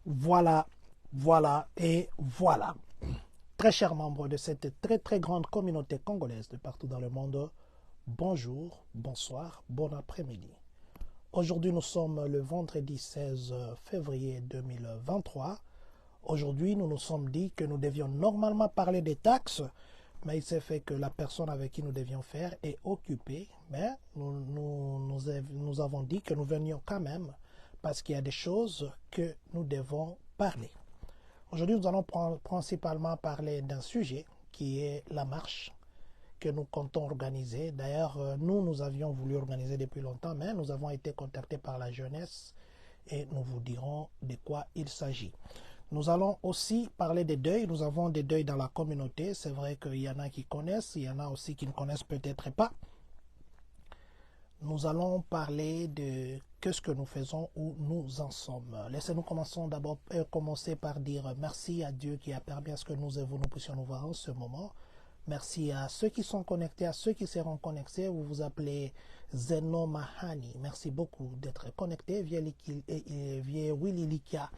Voilà, voilà et voilà. Très chers membres de cette très grande communauté congolaise de partout dans le monde, bonjour, bonsoir, bon après-midi. Aujourd'hui, nous sommes le vendredi 16 février 2023. Aujourd'hui, nous nous sommes dit que nous devions normalement parler des taxes, mais il s'est fait que la personne avec qui nous devions faire est occupée. Mais nous avons dit que nous venions quand même parce qu'il y a des choses que nous devons parler. Aujourd'hui, nous allons principalement parler d'un sujet qui est la marche que nous comptons organiser. D'ailleurs, nous avions voulu organiser depuis longtemps, mais nous avons été contactés par la jeunesse et nous vous dirons de quoi il s'agit. Nous allons aussi parler des deuils. Nous avons des deuils dans la communauté. C'est vrai qu'il y en a qui connaissent, il y en a aussi qui ne connaissent peut-être pas. Nous allons parler de qu'est-ce que nous faisons, où nous en sommes. Laissez-nous commencer par dire merci à Dieu qui a permis à ce que nous puissions nous voir en ce moment. Merci à ceux qui sont connectés, à ceux qui seront connectés. Vous vous appelez Zeno Mahani. Merci beaucoup d'être connecté. Via Willy Likia,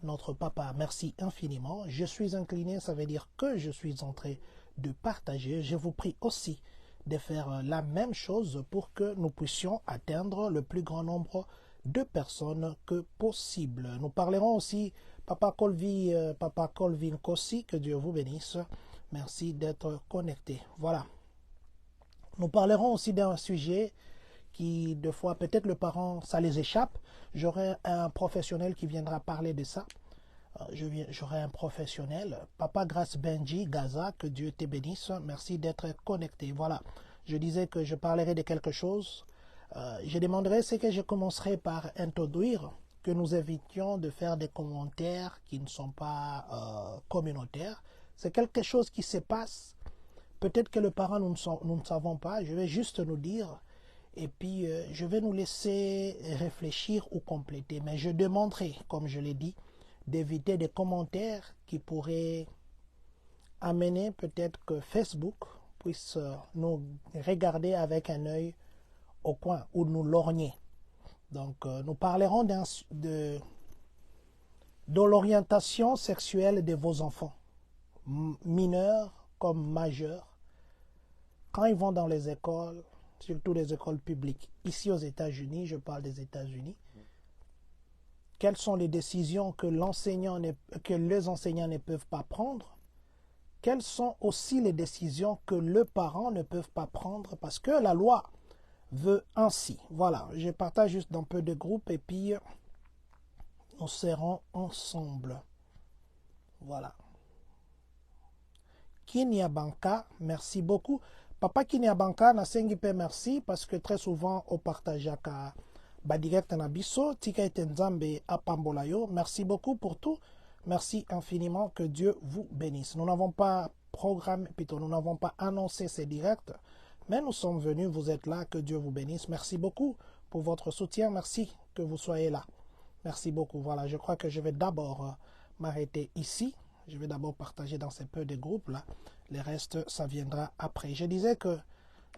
notre papa, merci infiniment. Je suis incliné, ça veut dire que je suis en train de partager. Je vous prie aussi de faire la même chose pour que nous puissions atteindre le plus grand nombre de personnes que possible. Nous parlerons aussi, Papa Colvin Kossi, que Dieu vous bénisse. Merci d'être connecté. Voilà. Nous parlerons aussi d'un sujet qui, des fois, peut-être le parent, ça les échappe. J'aurai un professionnel qui viendra parler de ça. J'aurai un professionnel. Papa Grace Benji Gaza, que Dieu te bénisse. Merci d'être connecté. Voilà. Je disais que je parlerai de quelque chose. Je demanderai, c'est que je commencerai par introduire, que nous évitions de faire des commentaires qui ne sont pas communautaires. C'est quelque chose qui se passe. Peut-être que le parent, nous ne savons pas. Je vais juste nous dire. Et puis, je vais nous laisser réfléchir ou compléter. Mais je demanderai, comme je l'ai dit, d'éviter des commentaires qui pourraient amener peut-être que Facebook puisse nous regarder avec un œil au coin ou nous lorgner. Donc, nous parlerons de l'orientation sexuelle de vos enfants, mineurs comme majeurs, quand ils vont dans les écoles, surtout les écoles publiques. Ici aux États-Unis, je parle des États-Unis. Quelles sont les décisions que les enseignants ne peuvent pas prendre? Quelles sont aussi les décisions que les parents ne peuvent pas prendre parce que la loi veut ainsi? Voilà, je partage juste un peu de groupe et puis nous serons ensemble. Voilà. Kinyabanka, merci beaucoup. Papa Kinyabanka, nasengi pe merci parce que très souvent on partage direct na biso, tika ete nzambe apambola yo. Merci beaucoup pour tout. Merci infiniment, que Dieu vous bénisse. Nous n'avons pas programmé, plutôt nous n'avons pas annoncé ces directs, mais nous sommes venus, vous êtes là, que Dieu vous bénisse. Merci beaucoup pour votre soutien, merci que vous soyez là. Merci beaucoup. Voilà, je crois que je vais d'abord m'arrêter ici. Je vais d'abord partager dans ces peu de groupes là. Le reste, ça viendra après. Je disais que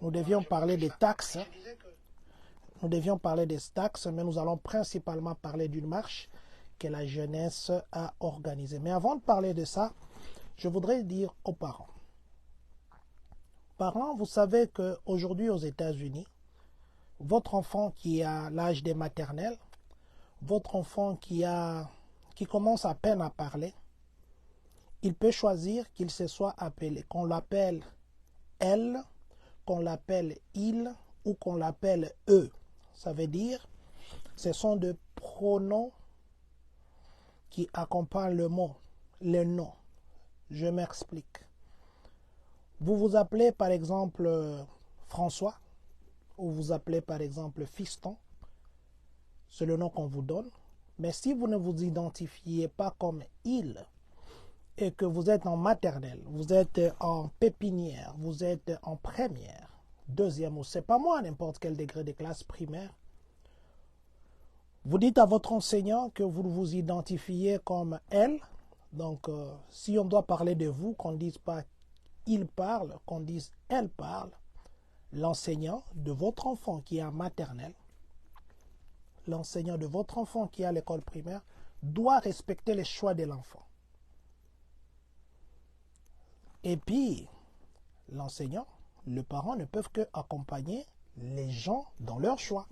nous devions parler des taxes. Nous devions parler des taxes, mais nous allons principalement parler d'une marche que la jeunesse a organisée. Mais avant de parler de ça, je voudrais dire aux parents. Parents, vous savez qu'aujourd'hui aux États-Unis, votre enfant qui a l'âge des maternelles, votre enfant qui commence à peine à parler, il peut choisir qu'il se soit appelé, qu'on l'appelle elle, qu'on l'appelle il ou qu'on l'appelle eux. Ça veut dire, ce sont des pronoms qui accompagnent le mot, le nom. Je m'explique. Vous vous appelez par exemple François, ou vous appelez par exemple Fiston. C'est le nom qu'on vous donne. Mais si vous ne vous identifiez pas comme il, et que vous êtes en maternelle, vous êtes en pépinière, vous êtes en première, deuxième ou c'est pas moi, n'importe quel degré de classe primaire, vous dites à votre enseignant que vous vous identifiez comme elle. Donc, si on doit parler de vous, qu'on ne dise pas il parle, qu'on dise elle parle, l'enseignant de votre enfant qui est en maternelle, l'enseignant de votre enfant qui est à l'école primaire doit respecter les choix de l'enfant. Et puis, l'enseignant, le parent ne peuvent qu'accompagner les gens dans leurs choix.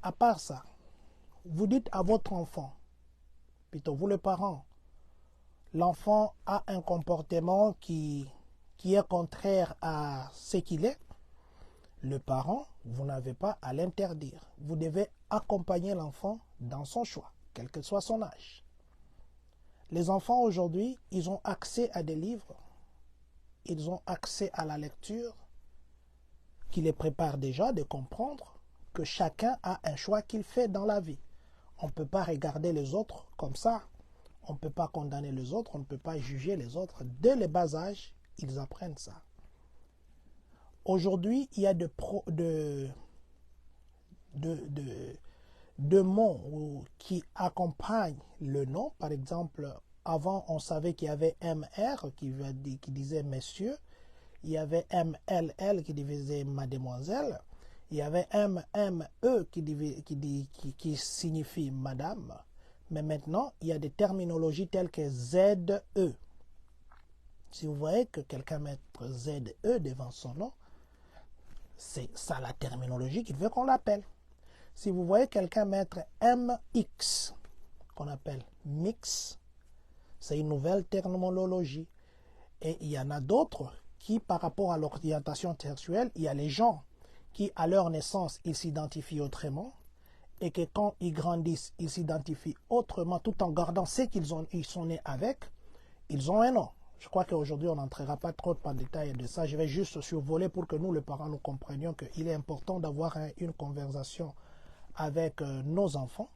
À part ça, vous dites à votre enfant, plutôt vous le parent, l'enfant a un comportement qui est contraire à ce qu'il est. Le parent, vous n'avez pas à l'interdire. Vous devez accompagner l'enfant dans son choix, quel que soit son âge. Les enfants aujourd'hui, ils ont accès à des livres, ils ont accès à la lecture, qui les prépare déjà de comprendre que chacun a un choix qu'il fait dans la vie. On ne peut pas regarder les autres comme ça. On ne peut pas condamner les autres, on ne peut pas juger les autres. Dès le bas âge, ils apprennent ça. Aujourd'hui, il y a de mots qui accompagnent le nom. Par exemple, avant, on savait qu'il y avait MR qui disait messieurs. Il y avait MLL qui disait mademoiselle. Il y avait MME qui signifie madame. Mais maintenant, il y a des terminologies telles que ZE. Si vous voyez que quelqu'un met ZE devant son nom, c'est ça la terminologie qu'il veut qu'on l'appelle. Si vous voyez quelqu'un mettre MX, qu'on appelle mix, c'est une nouvelle terminologie. Et il y en a d'autres qui, par rapport à l'orientation sexuelle, il y a les gens qui, à leur naissance, ils s'identifient autrement, et que quand ils grandissent, ils s'identifient autrement, tout en gardant ce ils sont nés avec, ils ont un nom. Je crois qu'aujourd'hui, on n'entrera pas trop en détail de ça. Je vais juste survoler pour que nous, les parents, nous comprenions qu'il est important d'avoir une conversation avec nos enfants.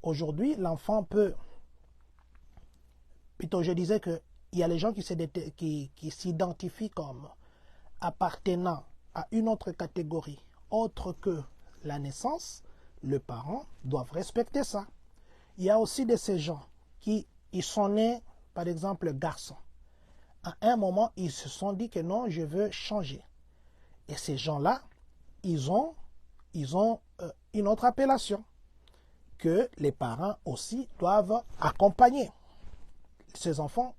Aujourd'hui, l'enfant peut... Plutôt, je disais qu'il y a les gens qui s'identifient comme appartenant à une autre catégorie, autre que la naissance. Les parents doivent respecter ça. Il y a aussi de ces gens qui sont nés, par exemple, garçons. À un moment, ils se sont dit que non, je veux changer. Et ces gens-là, ils ont une autre appellation que les parents aussi doivent accompagner. Ces enfants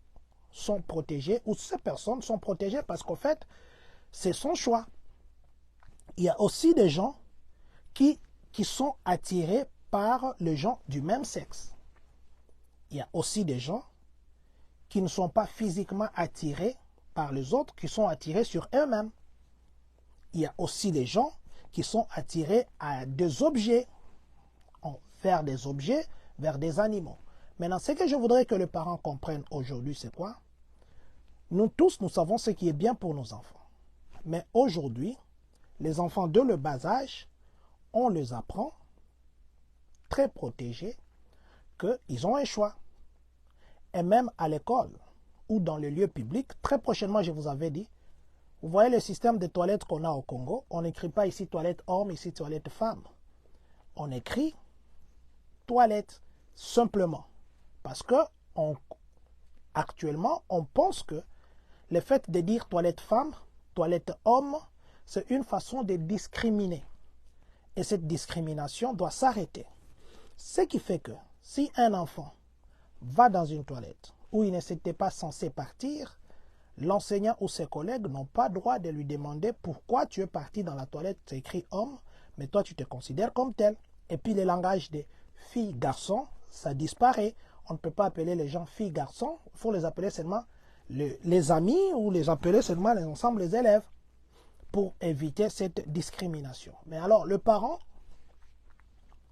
sont protégés, ou ces personnes sont protégées parce qu'en fait, c'est son choix. Il y a aussi des gens qui sont attirés par les gens du même sexe. Il y a aussi des gens qui ne sont pas physiquement attirés par les autres, qui sont attirés sur eux-mêmes. Il y a aussi des gens qui sont attirés à des objets, vers des objets, vers des animaux. Maintenant, ce que je voudrais que les parents comprennent aujourd'hui, c'est quoi? Nous tous, nous savons ce qui est bien pour nos enfants. Mais aujourd'hui, les enfants de le bas âge, on les apprend, très protégés, qu'ils ont un choix. Et même à l'école ou dans les lieux publics, très prochainement, je vous avais dit, vous voyez le système de toilettes qu'on a au Congo, on n'écrit pas ici toilette homme, ici toilette femme. On écrit toilette, simplement. Parce que actuellement, on pense que le fait de dire toilette femme, toilette homme, c'est une façon de discriminer. Et cette discrimination doit s'arrêter. Ce qui fait que si un enfant va dans une toilette où il n'était pas censé partir, l'enseignant ou ses collègues n'ont pas droit de lui demander pourquoi tu es parti dans la toilette, c'est écrit homme, mais toi tu te considères comme tel. Et puis le langage des filles-garçons, ça disparaît. On ne peut pas appeler les gens filles-garçons, il faut les appeler seulement les amis ou les appeler seulement ensemble les élèves pour éviter cette discrimination. Mais alors, le parent,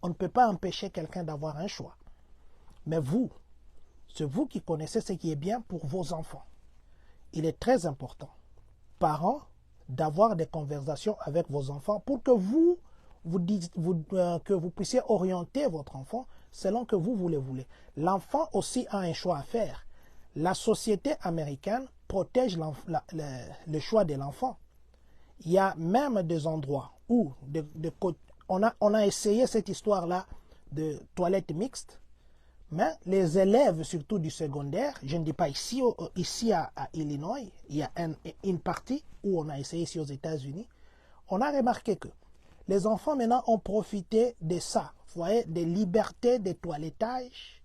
on ne peut pas empêcher quelqu'un d'avoir un choix. Mais vous, c'est vous qui connaissez ce qui est bien pour vos enfants. Il est très important, parents, d'avoir des conversations avec vos enfants pour que vous puissiez orienter votre enfant selon que vous le voulez. L'enfant aussi a un choix à faire. La société américaine protège le choix de l'enfant. Il y a même des endroits où on a essayé cette histoire-là de toilettes mixtes, mais les élèves, surtout du secondaire, je ne dis pas ici à Illinois, il y a une partie où on a essayé ici aux États-Unis, on a remarqué que les enfants maintenant ont profité de ça vous voyez, des libertés de toilettage.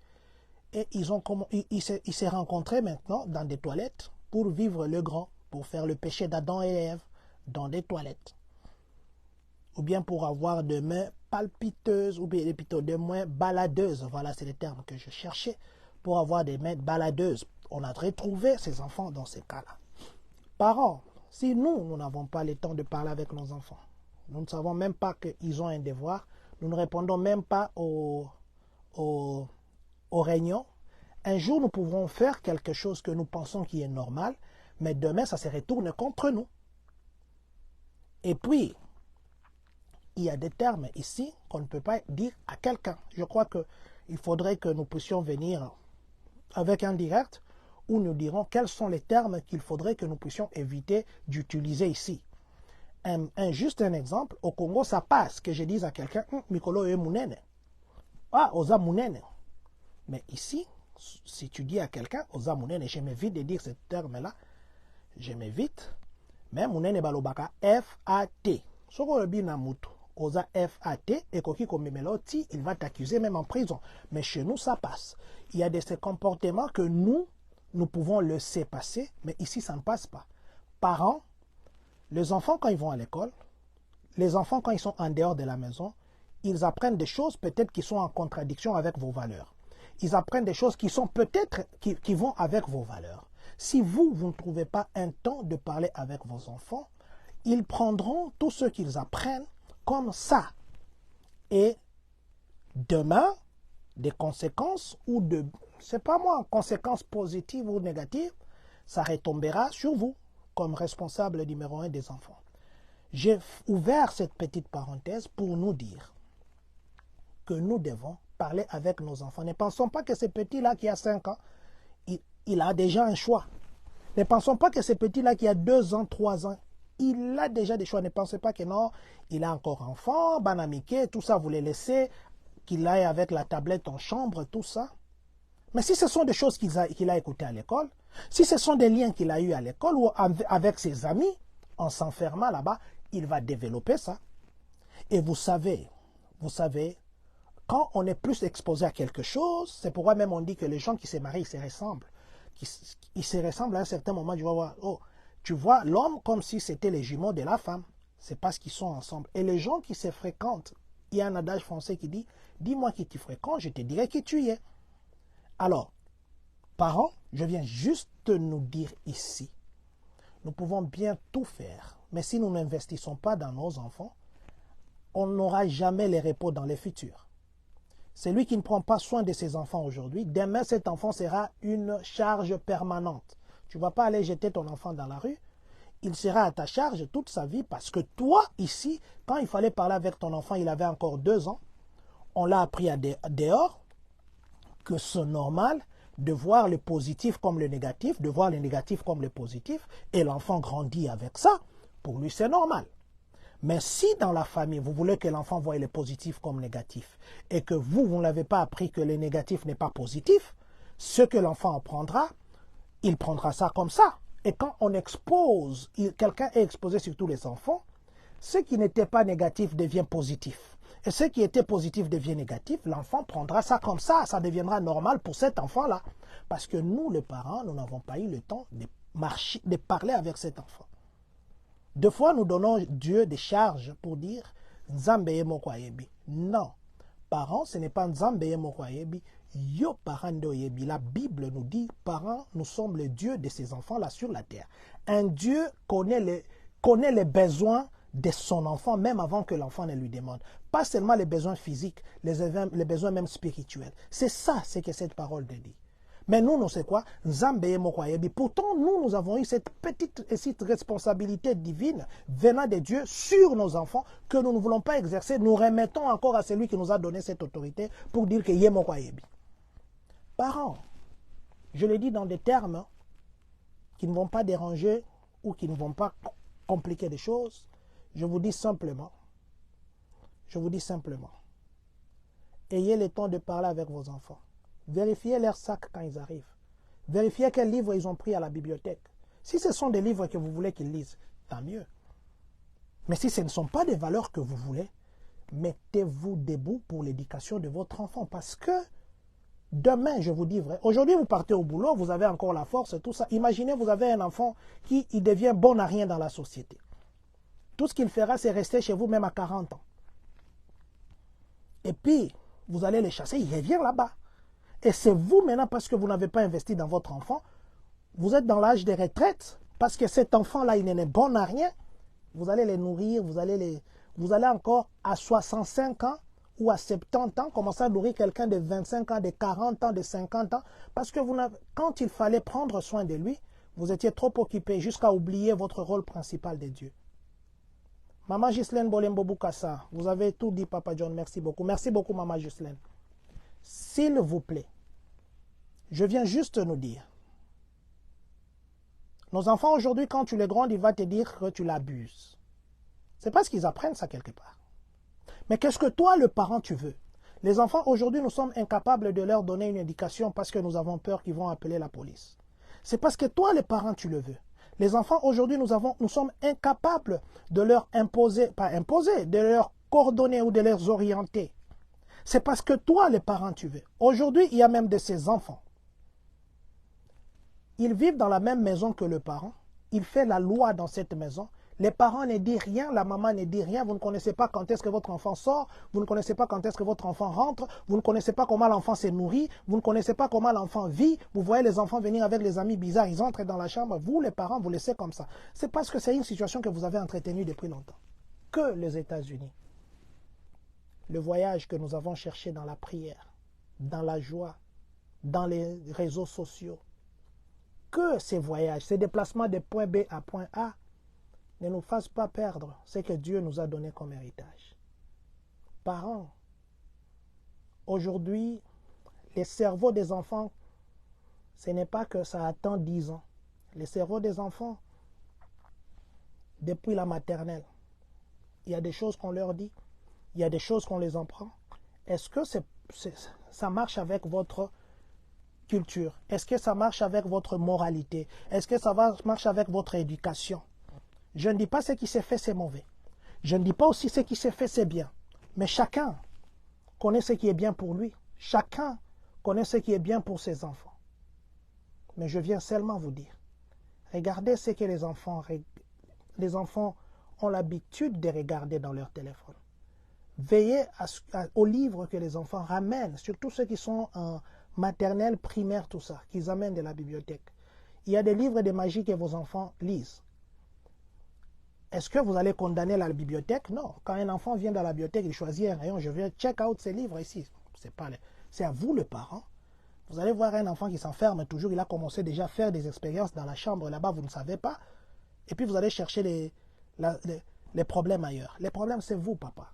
Et ils s'est rencontrés maintenant dans des toilettes pour vivre le grand, pour faire le péché d'Adam et Ève dans des toilettes. Ou bien pour avoir des mains palpiteuses, ou bien plutôt des mains baladeuses. Voilà, c'est le terme que je cherchais. Pour avoir des mains baladeuses. On a retrouvé ces enfants dans ces cas-là. Parents, si nous n'avons pas le temps de parler avec nos enfants, nous ne savons même pas qu'ils ont un devoir, nous ne répondons même pas aux réunions, un jour nous pouvons faire quelque chose que nous pensons qui est normal, mais demain ça se retourne contre nous. Et puis, il y a des termes ici qu'on ne peut pas dire à quelqu'un. Je crois qu'il faudrait que nous puissions venir avec un direct où nous dirons quels sont les termes qu'il faudrait que nous puissions éviter d'utiliser ici. Juste un exemple, au Congo, ça passe que je dise à quelqu'un « Mikolo e munene ». Ah, oza munene. Mais ici, si tu dis à quelqu'un « oza munene », je m'évite de dire ce terme-là, je m'évite, mais munene balobaka F-A-T. Soko le binamuto, oza F-A-T, et koki komemeloti, il va t'accuser même en prison. Mais chez nous, ça passe. Il y a de ces comportements que nous pouvons laisser passer, mais ici, ça ne passe pas. Parents, les enfants, quand ils vont à l'école, les enfants, quand ils sont en dehors de la maison, ils apprennent des choses peut-être qui sont en contradiction avec vos valeurs. Ils apprennent des choses qui sont peut-être qui vont avec vos valeurs. Si vous ne trouvez pas un temps de parler avec vos enfants, ils prendront tout ce qu'ils apprennent comme ça. Et demain, des conséquences ou de, c'est pas moi, conséquences positives ou négatives, ça retombera sur vous comme responsable numéro 1 des enfants. J'ai ouvert cette petite parenthèse pour nous dire que nous devons parler avec nos enfants. Ne pensons pas que ce petit-là qui a 5 ans, il a déjà un choix. Ne pensons pas que ce petit-là qui a 2 ans, 3 ans, il a déjà des choix. Ne pensez pas que non, il a encore enfant, banamiqué, tout ça, vous les laissez, qu'il aille avec la tablette en chambre, tout ça. Mais si ce sont des choses qu'il a écoutées à l'école, si ce sont des liens qu'il a eus à l'école ou avec ses amis, en s'enfermant là-bas, il va développer ça. Et vous savez, quand on est plus exposé à quelque chose, c'est pourquoi même on dit que les gens qui se marient, ils se ressemblent. Ils se ressemblent à un certain moment, tu vas voir, oh, tu vois l'homme comme si c'était les jumeaux de la femme. C'est parce qu'ils sont ensemble. Et les gens qui se fréquentent, il y a un adage français qui dit, dis-moi qui tu fréquentes, je te dirai qui tu es. Alors, parents, je viens juste nous dire ici, nous pouvons bien tout faire, mais si nous n'investissons pas dans nos enfants, on n'aura jamais les repos dans le futur. Celui qui ne prend pas soin de ses enfants aujourd'hui, demain cet enfant sera une charge permanente. Tu ne vas pas aller jeter ton enfant dans la rue, il sera à ta charge toute sa vie parce que toi, ici, quand il fallait parler avec ton enfant, il avait encore 2 ans, on l'a appris dehors, que c'est normal de voir le positif comme le négatif, de voir le négatif comme le positif, et l'enfant grandit avec ça, pour lui c'est normal. Mais si dans la famille, vous voulez que l'enfant voie le positif comme négatif, et que vous ne l'avez pas appris que le négatif n'est pas positif, ce que l'enfant apprendra, il prendra ça comme ça. Et quand on expose, quelqu'un est exposé sur tous les enfants, ce qui n'était pas négatif devient positif. Et ce qui était positif devient négatif, l'enfant prendra ça comme ça deviendra normal pour cet enfant-là. Parce que nous, les parents, nous n'avons pas eu le temps de parler avec cet enfant. Des fois, nous donnons Dieu des charges pour dire « Nzambeye mokwayebi ». Non, parents, ce n'est pas Nzambeye mokwayebi, yo parents doyebi. La Bible nous dit « Parents, nous sommes le Dieu de ces enfants-là sur la terre ». Un Dieu connaît les besoins de son enfant, même avant que l'enfant ne lui demande. Pas seulement les besoins physiques, les besoins même spirituels. C'est ça, ce que cette parole dit. Mais nous, nous c'est quoi? Pourtant, nous avons eu cette petite responsabilité divine venant de Dieu sur nos enfants que nous ne voulons pas exercer. Nous remettons encore à celui qui nous a donné cette autorité pour dire que Yemokwayebi. Parents, je le dis dans des termes qui ne vont pas déranger ou qui ne vont pas compliquer les choses. Je vous dis simplement, ayez le temps de parler avec vos enfants. Vérifiez leur sac quand ils arrivent. Vérifiez quels livres ils ont pris à la bibliothèque. Si ce sont des livres que vous voulez qu'ils lisent, tant mieux. Mais si ce ne sont pas des valeurs que vous voulez, mettez-vous debout pour l'éducation de votre enfant. Parce que demain, je vous dis vrai, aujourd'hui vous partez au boulot, vous avez encore la force et tout ça. Imaginez, vous avez un enfant qui il devient bon à rien dans la société. Tout ce qu'il fera, c'est rester chez vous même à 40 ans. Et puis, vous allez les chasser, il revient là-bas. Et c'est vous maintenant, parce que vous n'avez pas investi dans votre enfant, vous êtes dans l'âge de retraite, parce que cet enfant-là, il n'est bon à rien. Vous allez les nourrir, vous allez encore à 65 ans ou à 70 ans commencer à nourrir quelqu'un de 25 ans, de 40 ans, de 50 ans, parce que quand il fallait prendre soin de lui, vous étiez trop occupé jusqu'à oublier votre rôle principal de Dieu. Maman Ghislaine Bolembo Boukassa, vous avez tout dit, Papa John, merci beaucoup. Merci beaucoup, Maman Ghislaine. S'il vous plaît, je viens juste nous dire, nos enfants aujourd'hui, quand tu les grondes, il va te dire que tu l'abuses. C'est parce qu'ils apprennent ça quelque part. Mais qu'est-ce que toi, le parent, tu veux? Les enfants, aujourd'hui, nous sommes incapables de leur donner une éducation parce que nous avons peur qu'ils vont appeler la police. C'est parce que toi, le parent, tu le veux. Les enfants, aujourd'hui, nous sommes incapables de leur imposer, pas imposer, de leur coordonner ou de les orienter. C'est parce que toi, les parents, tu veux. Aujourd'hui, il y a même de ces enfants. Ils vivent dans la même maison que le parent. Il fait la loi dans cette maison. Les parents ne disent rien, la maman ne dit rien. Vous ne connaissez pas quand est-ce que votre enfant sort. Vous ne connaissez pas quand est-ce que votre enfant rentre. Vous ne connaissez pas comment l'enfant se nourrit. Vous ne connaissez pas comment l'enfant vit. Vous voyez les enfants venir avec les amis bizarres. Ils entrent dans la chambre. Vous, les parents, vous laissez comme ça. C'est parce que c'est une situation que vous avez entretenue depuis longtemps. Que les États-Unis, le voyage que nous avons cherché dans la prière, dans la joie, dans les réseaux sociaux, que ces voyages, ces déplacements de point B à point A ne nous fassent pas perdre ce que Dieu nous a donné comme héritage. Parents, aujourd'hui, les cerveaux des enfants, ce n'est pas que ça attend 10 ans. Les cerveaux des enfants, depuis la maternelle, il y a des choses qu'on leur dit, il y a des choses qu'on les apprend. Est-ce que ça marche avec votre culture? Est-ce que ça marche avec votre moralité? Est-ce que ça marche avec votre éducation? Je ne dis pas ce qui s'est fait, c'est mauvais. Je ne dis pas aussi ce qui s'est fait, c'est bien. Mais chacun connaît ce qui est bien pour lui. Chacun connaît ce qui est bien pour ses enfants. Mais je viens seulement vous dire, regardez ce que les enfants ont l'habitude de regarder dans leur téléphone. Veillez aux livres que les enfants ramènent, surtout ceux qui sont en maternelle, primaire, tout ça, qu'ils amènent de la bibliothèque. Il y a des livres de magie que vos enfants lisent. Est-ce que vous allez condamner la bibliothèque? Non. Quand un enfant vient dans la bibliothèque, il choisit un rayon, je vais check out ces livres ici. C'est à vous, le parent. Vous allez voir un enfant qui s'enferme toujours, il a commencé déjà à faire des expériences dans la chambre là-bas, vous ne savez pas. Et puis vous allez chercher les problèmes ailleurs. Les problèmes, c'est vous, papa.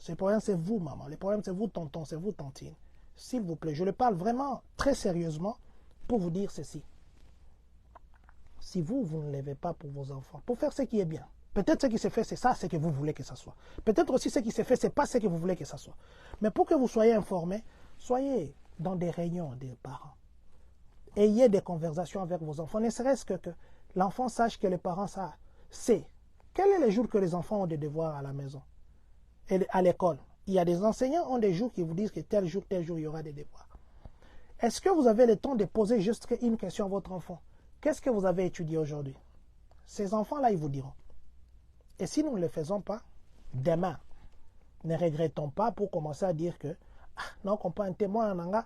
Les problèmes, c'est vous, maman. Les problèmes, c'est vous, tonton, c'est vous, tantine. S'il vous plaît, je le parle vraiment très sérieusement pour vous dire ceci. Si vous ne levez pas pour vos enfants, pour faire ce qui est bien, peut-être ce qui s'est fait, c'est ça, ce que vous voulez que ça soit. Peut-être aussi ce qui s'est fait, c'est pas ce que vous voulez que ça soit. Mais pour que vous soyez informés, soyez dans des réunions des parents. Ayez des conversations avec vos enfants, ne serait-ce que l'enfant sache que les parents sait. Quel est le jour que les enfants ont des devoirs à la maison et à l'école? Il y a des enseignants qui ont des jours qui vous disent que tel jour, il y aura des devoirs. Est-ce que vous avez le temps de poser juste une question à votre enfant? Qu'est-ce que vous avez étudié aujourd'hui? Ces enfants-là, ils vous diront. Et si nous ne le faisons pas, demain, ne regrettons pas pour commencer à dire que non, qu'on pas un témoin, normal.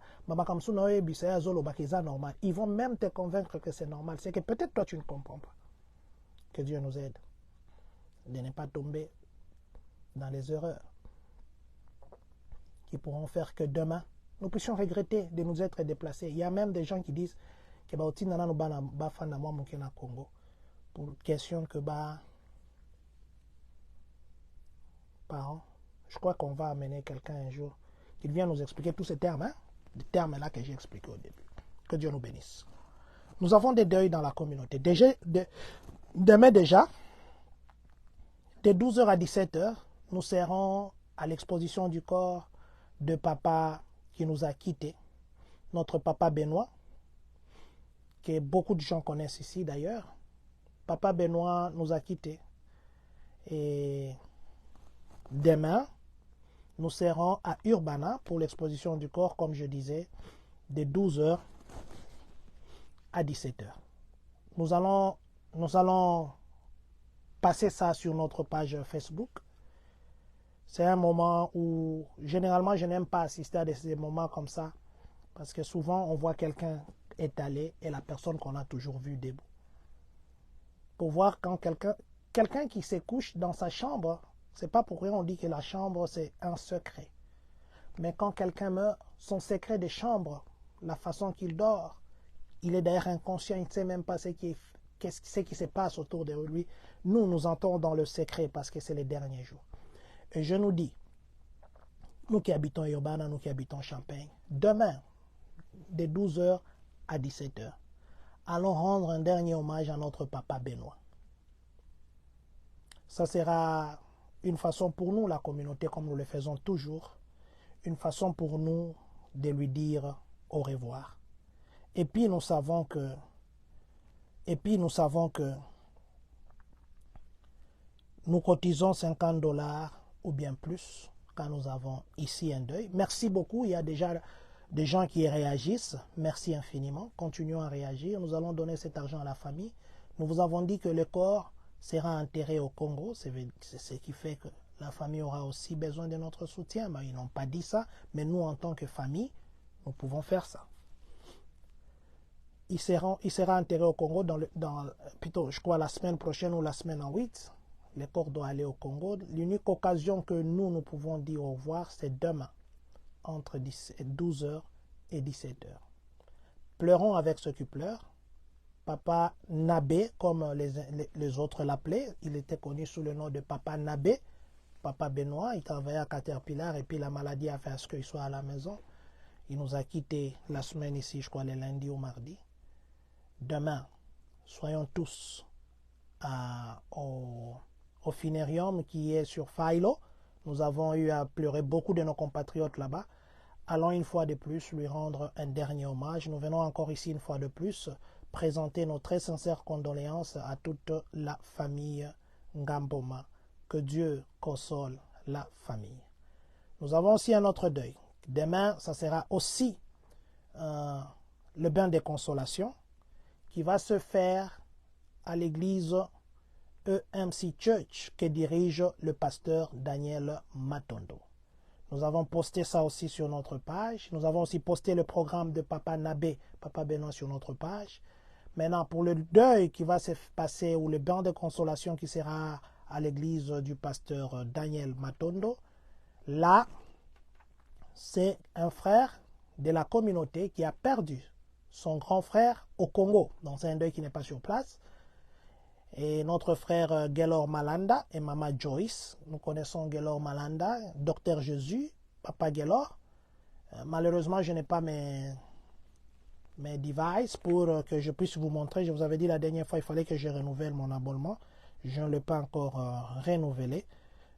Ils vont même te convaincre que c'est normal. C'est que peut-être toi, tu ne comprends pas. Que Dieu nous aide de ne pas tomber dans les erreurs qui pourront faire que demain, nous puissions regretter de nous être déplacés. Il y a même des gens qui disent que pour question que parents, je crois qu'on va amener quelqu'un un jour qui vient nous expliquer tous ces termes, les termes-là que j'ai expliqués au début. Que Dieu nous bénisse. Nous avons des deuils dans la communauté. Demain déjà, de 12h à 17h, nous serons à l'exposition du corps de papa qui nous a quittés, notre papa Benoît, que beaucoup de gens connaissent ici d'ailleurs. Papa Benoît nous a quittés. Et demain, nous serons à Urbana pour l'exposition du corps, comme je disais, de 12 h à 17 h. Nous allons passer ça sur notre page Facebook. C'est un moment où, généralement, je n'aime pas assister à des moments comme ça, parce que souvent, on voit quelqu'un étalé et la personne qu'on a toujours vue debout. Pour voir quand quelqu'un qui se couche dans sa chambre, c'est pas pour rien on dit que la chambre, c'est un secret. Mais quand quelqu'un meurt, son secret de chambre, la façon qu'il dort, il est d'ailleurs inconscient, il ne sait même pas ce qui se passe autour de lui. Nous entrons dans le secret parce que c'est les derniers jours. Et je nous dis, nous qui habitons Urbana, nous qui habitons Champagne, demain, de 12 h à 17 h, allons rendre un dernier hommage à notre papa Benoît. Ça sera une façon pour nous, la communauté, comme nous le faisons toujours, une façon pour nous de lui dire au revoir. Et puis nous savons que nous cotisons $50 ou bien plus quand nous avons ici un deuil. Merci beaucoup, il y a déjà des gens qui réagissent. Merci infiniment. Continuons à réagir. Nous allons donner cet argent à la famille. Nous vous avons dit que le corps sera enterré au Congo. C'est ce qui fait que la famille aura aussi besoin de notre soutien. Ben, ils n'ont pas dit ça, mais nous, en tant que famille, nous pouvons faire ça. Il sera enterré au Congo plutôt, je crois, la semaine prochaine ou la semaine en 8. Le corps doit aller au Congo. L'unique occasion que nous pouvons dire au revoir, c'est demain, entre 12 h et 17 h. Pleurons avec ceux qui pleurent. Papa Nabé, comme les autres l'appelaient, il était connu sous le nom de Papa Nabé. Papa Benoît, il travaillait à Caterpillar et puis la maladie a fait à ce qu'il soit à la maison. Il nous a quittés la semaine ici, je crois, le lundi ou mardi. Demain, soyons tous au finérium qui est sur Philo. Nous avons eu à pleurer beaucoup de nos compatriotes là-bas. Allons une fois de plus lui rendre un dernier hommage. Nous venons encore ici une fois de plus présenter nos très sincères condoléances à toute la famille Ngamboma. Que Dieu console la famille. Nous avons aussi un autre deuil. Demain, ça sera aussi le bain de consolation qui va se faire à l'église EMC Church que dirige le pasteur Daniel Matondo. Nous avons posté ça aussi sur notre page. Nous avons aussi posté le programme de Papa Nabé, Papa Benoît sur notre page. Maintenant, pour le deuil qui va se passer ou le bain de consolation qui sera à l'église du pasteur Daniel Matondo, là, c'est un frère de la communauté qui a perdu son grand frère au Congo. Donc c'est un deuil qui n'est pas sur place. Et notre frère Gaylor Malanda et Maman Joyce, nous connaissons Gaylor Malanda, Docteur Jésus, Papa Gaylor. Malheureusement, je n'ai pas mes devices pour que je puisse vous montrer. Je vous avais dit la dernière fois, il fallait que je renouvelle mon abonnement. Je ne l'ai pas encore renouvelé.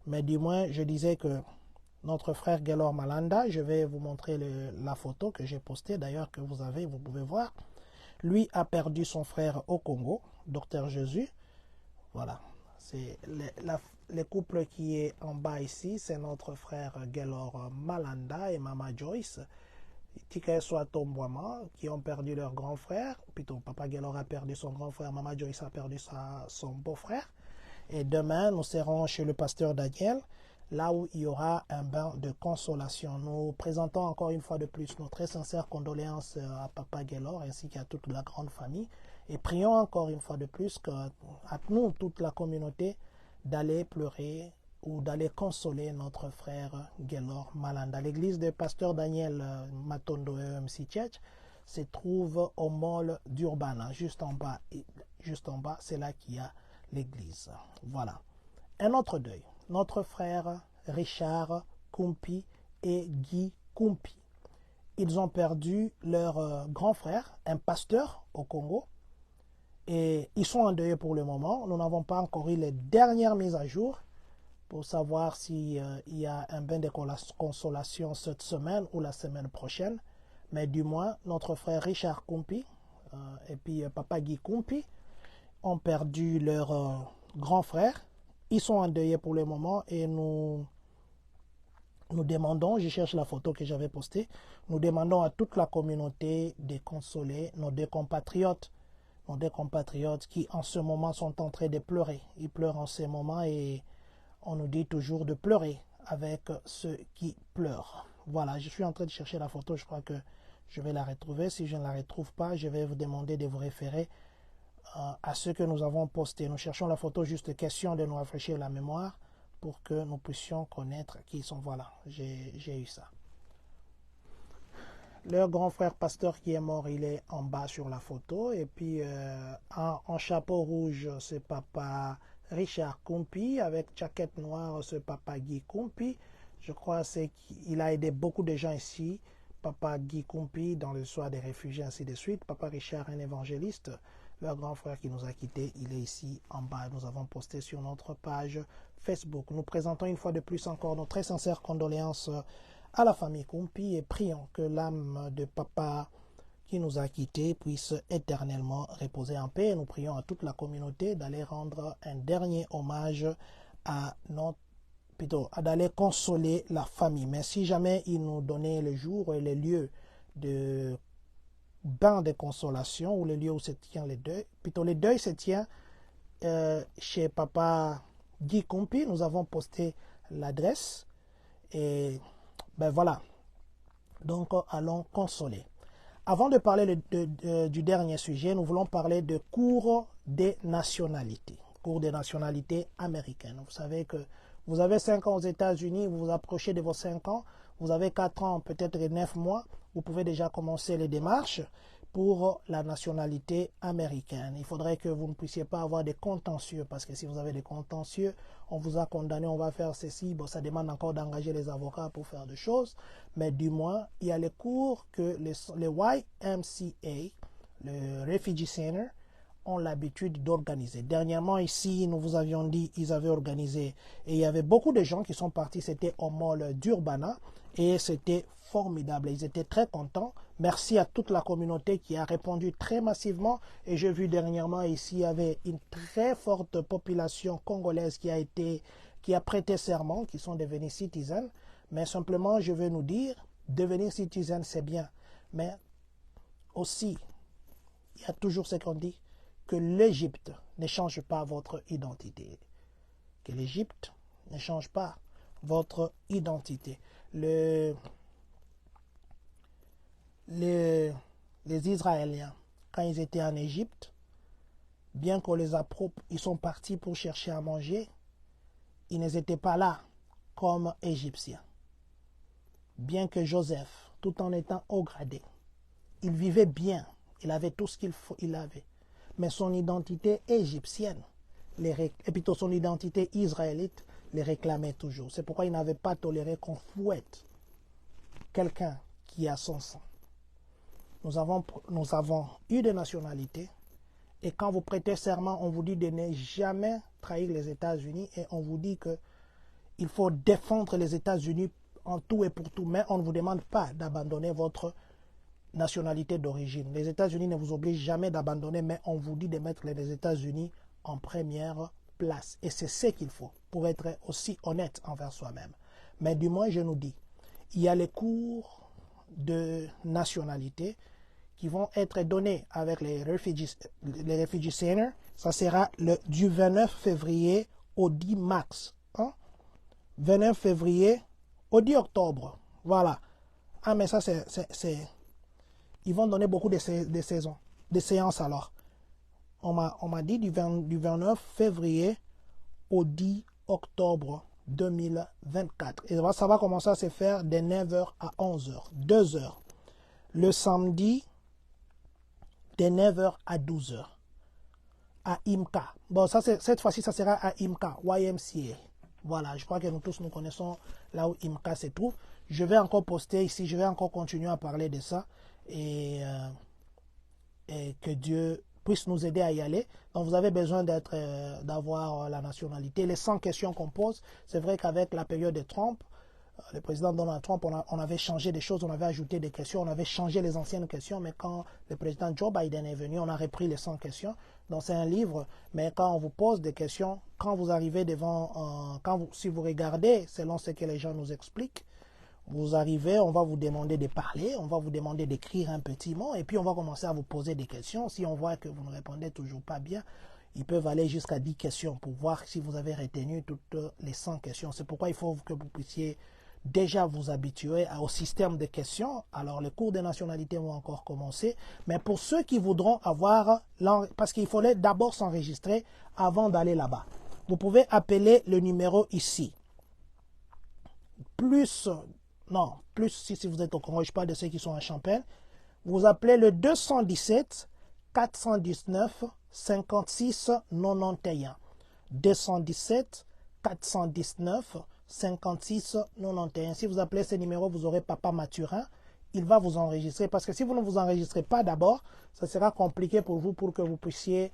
Mais du moins, je disais que notre frère Gaylor Malanda, je vais vous montrer la photo que j'ai postée, d'ailleurs que vous pouvez voir. Lui a perdu son frère au Congo, Docteur Jésus. Voilà, c'est le couple qui est en bas ici, c'est notre frère Gaylor Malanda et Maman Joyce, Tika soit Tombouama, qui ont perdu leur grand frère. Plutôt, Papa Gaylor a perdu son grand frère, Maman Joyce a perdu son beau-frère. Et demain, nous serons chez le pasteur Daniel, là où il y aura un bain de consolation. Nous présentons encore une fois de plus nos très sincères condoléances à Papa Gaylor ainsi qu'à toute la grande famille. Et prions encore une fois de plus à nous, toute la communauté, d'aller pleurer ou d'aller consoler notre frère Gaylor Malanda. L'église de pasteur Daniel Matondo EMC Church se trouve au mall d'Urbana, juste en bas, c'est là qu'il y a l'église. Voilà. Un autre deuil. Notre frère Richard Kumpi et Guy Kumpi. Ils ont perdu leur grand frère, un pasteur au Congo. Et ils sont endeuillés pour le moment. Nous n'avons pas encore eu les dernières mises à jour pour savoir s'il y a un bain de consolation cette semaine ou la semaine prochaine. Mais du moins, notre frère Richard Kumpi et puis Papa Guy Kumpi ont perdu leur grand frère. Ils sont endeuillés pour le moment et nous nous demandons, je cherche la photo que j'avais postée, nous demandons à toute la communauté de consoler nos deux compatriotes qui en ce moment sont en train de pleurer. Ils pleurent en ce moment et on nous dit toujours de pleurer avec ceux qui pleurent. Voilà, je suis en train de chercher la photo, je crois que je vais la retrouver. Si je ne la retrouve pas, je vais vous demander de vous référer à ce que nous avons posté. Nous cherchons la photo, juste question de nous rafraîchir la mémoire pour que nous puissions connaître qui ils sont. Voilà, j'ai eu ça. Leur grand frère pasteur qui est mort, il est en bas sur la photo. Et puis en chapeau rouge, c'est papa Richard Kumpi. Avec jaquette noire, c'est papa Guy Kumpi. Je crois qu'il a aidé beaucoup de gens ici. Papa Guy Kumpi dans le soir des réfugiés, ainsi de suite. Papa Richard, un évangéliste. Leur grand frère qui nous a quittés, il est ici en bas. Nous avons posté sur notre page Facebook. Nous présentons une fois de plus encore nos très sincères condoléances à la famille Kumpi et prions que l'âme de papa qui nous a quittés puisse éternellement reposer en paix. Et nous prions à toute la communauté d'aller rendre un dernier hommage à d'aller consoler la famille. Mais si jamais il nous donnait le jour et le lieu de bain de consolation ou le lieu où se tient le deuil, plutôt le deuil se tient chez papa Guy Kumpi. Nous avons posté l'adresse et ben voilà, donc allons consoler. Avant de parler du dernier sujet, nous voulons parler de cours des nationalités, cours des nationalités américaines. Vous savez que vous avez 5 ans aux États-Unis, vous vous approchez de vos 5 ans, vous avez 4 ans, peut-être 9 mois, vous pouvez déjà commencer les démarches pour la nationalité américaine. Il faudrait que vous ne puissiez pas avoir des contentieux, parce que si vous avez des contentieux, on vous a condamné, on va faire ceci. Bon, ça demande encore d'engager les avocats pour faire des choses, mais du moins, il y a les cours que les YMCA, le Refugee Center, ont l'habitude d'organiser. Dernièrement, ici, nous vous avions dit, ils avaient organisé, et il y avait beaucoup de gens qui sont partis, c'était au mall d'Urbana, et c'était formidable. Ils étaient très contents. Merci à toute la communauté qui a répondu très massivement. Et j'ai vu dernièrement ici, il y avait une très forte population congolaise qui a prêté serment, qui sont devenus citizens. Mais simplement, je veux nous dire, devenir citizen, c'est bien. Mais aussi, il y a toujours ce qu'on dit, que l'Égypte ne change pas votre identité. Que l'Égypte ne change pas votre identité. Les Israéliens, quand ils étaient en Égypte, bien qu'on les approuve, ils sont partis pour chercher à manger, ils n'étaient pas là comme Égyptiens. Bien que Joseph, tout en étant haut gradé, il vivait bien, il avait tout ce qu'il avait. Mais son identité égyptienne, et plutôt son identité israélite, les réclamait toujours. C'est pourquoi il n'avait pas toléré qu'on fouette quelqu'un qui a son sang. Nous avons eu des nationalités et quand vous prêtez serment, on vous dit de ne jamais trahir les États-Unis et on vous dit qu'il faut défendre les États-Unis en tout et pour tout, mais on ne vous demande pas d'abandonner votre nationalité d'origine. Les États-Unis ne vous obligent jamais d'abandonner, mais on vous dit de mettre les États-Unis en première place. Et c'est ce qu'il faut pour être aussi honnête envers soi-même. Mais du moins, je nous dis, il y a les cours de nationalité qui vont être donnés avec les Refugee Center. Ça sera du 29 février au 10 mars. 29 février au 10 octobre. Voilà. Ah, mais ça, c'est... Ils vont donner beaucoup de séances alors. On m'a dit du 29 février au 10 octobre 2024. Et ça va commencer à se faire de 9h à 11h. 2 heures. Le samedi, de 9h à 12h. À IMCA. Bon, ça, cette fois-ci, ça sera à IMCA, YMCA. Voilà, je crois que nous tous, nous connaissons là où IMCA se trouve. Je vais encore poster ici, je vais encore continuer à parler de ça. Et que Dieu puisse nous aider à y aller. Donc vous avez besoin d'avoir la nationalité. Les 100 questions qu'on pose, c'est vrai qu'avec la période de Trump, le président Donald Trump, on avait changé des choses, on avait ajouté des questions, on avait changé les anciennes questions, mais quand le président Joe Biden est venu, on a repris les 100 questions. Donc c'est un livre, mais quand on vous pose des questions, quand vous arrivez devant, si vous regardez, selon ce que les gens nous expliquent, Vous arrivez, on va vous demander de parler, on va vous demander d'écrire un petit mot, et puis on va commencer à vous poser des questions. Si on voit que vous ne répondez toujours pas bien, ils peuvent aller jusqu'à 10 questions pour voir si vous avez retenu toutes les 100 questions. C'est pourquoi il faut que vous puissiez déjà vous habituer au système de questions. Alors, les cours de nationalité vont encore commencer. Mais pour ceux qui voudront avoir, parce qu'il fallait d'abord s'enregistrer avant d'aller là-bas. Vous pouvez appeler le numéro ici. Plus si vous êtes au Congo, je parle de ceux qui sont à Champagne. Vous appelez le 217 419 56 91. 217 419 56 91. Si vous appelez ce numéro, vous aurez Papa Mathurin. Il va vous enregistrer parce que si vous ne vous enregistrez pas d'abord, ça sera compliqué pour vous pour que vous puissiez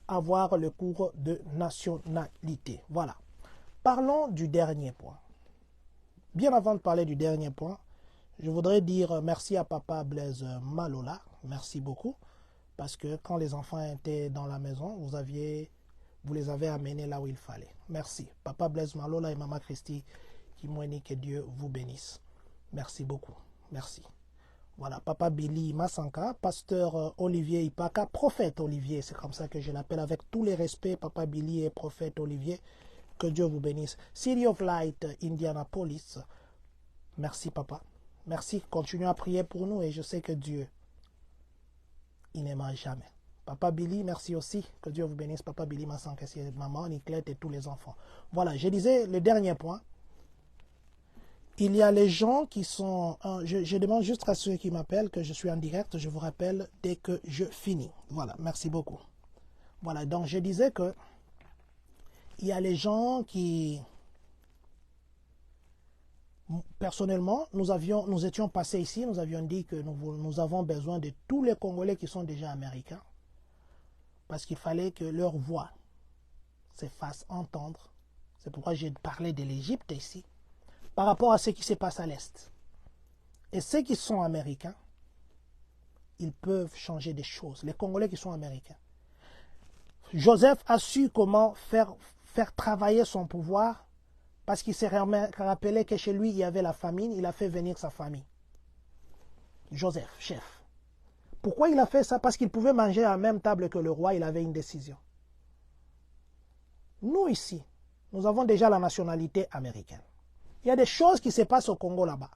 avoir le cours de nationalité. Voilà. Parlons du dernier point. Bien avant de parler du dernier point, je voudrais dire merci à Papa Blaise Malola. Merci beaucoup. Parce que quand les enfants étaient dans la maison, vous les avez amenés là où il fallait. Merci. Papa Blaise Malola et Maman Christy qui m'ont dit que Dieu vous bénisse. Merci beaucoup. Merci. Voilà, Papa Billy Massanka, pasteur Olivier Ipaka, prophète Olivier, c'est comme ça que je l'appelle avec tous les respects, Papa Billy et prophète Olivier. Que Dieu vous bénisse. City of Light, Indianapolis. Merci, Papa. Merci. Continuez à prier pour nous et je sais que Dieu, il n'aimera jamais. Papa Billy, merci aussi. Que Dieu vous bénisse. Papa Billy Massanka, maman, Niclette et tous les enfants. Voilà, je disais le dernier point. Il y a les gens qui sont... Je demande juste à ceux qui m'appellent que je suis en direct. Je vous rappelle dès que je finis. Voilà, merci beaucoup. Voilà, donc je disais que il y a les gens qui, personnellement, nous étions passés ici, nous avions dit que nous avons besoin de tous les Congolais qui sont déjà américains, parce qu'il fallait que leur voix se fasse entendre. C'est pourquoi j'ai parlé de l'Égypte ici, par rapport à ce qui se passe à l'Est. Et ceux qui sont américains, ils peuvent changer des choses, les Congolais qui sont américains. Joseph a su comment faire travailler son pouvoir parce qu'il s'est rappelé que chez lui, il y avait la famine. Il a fait venir sa famille. Joseph, chef. Pourquoi il a fait ça? Parce qu'il pouvait manger à la même table que le roi. Il avait une décision. Nous, ici, nous avons déjà la nationalité américaine. Il y a des choses qui se passent au Congo là-bas.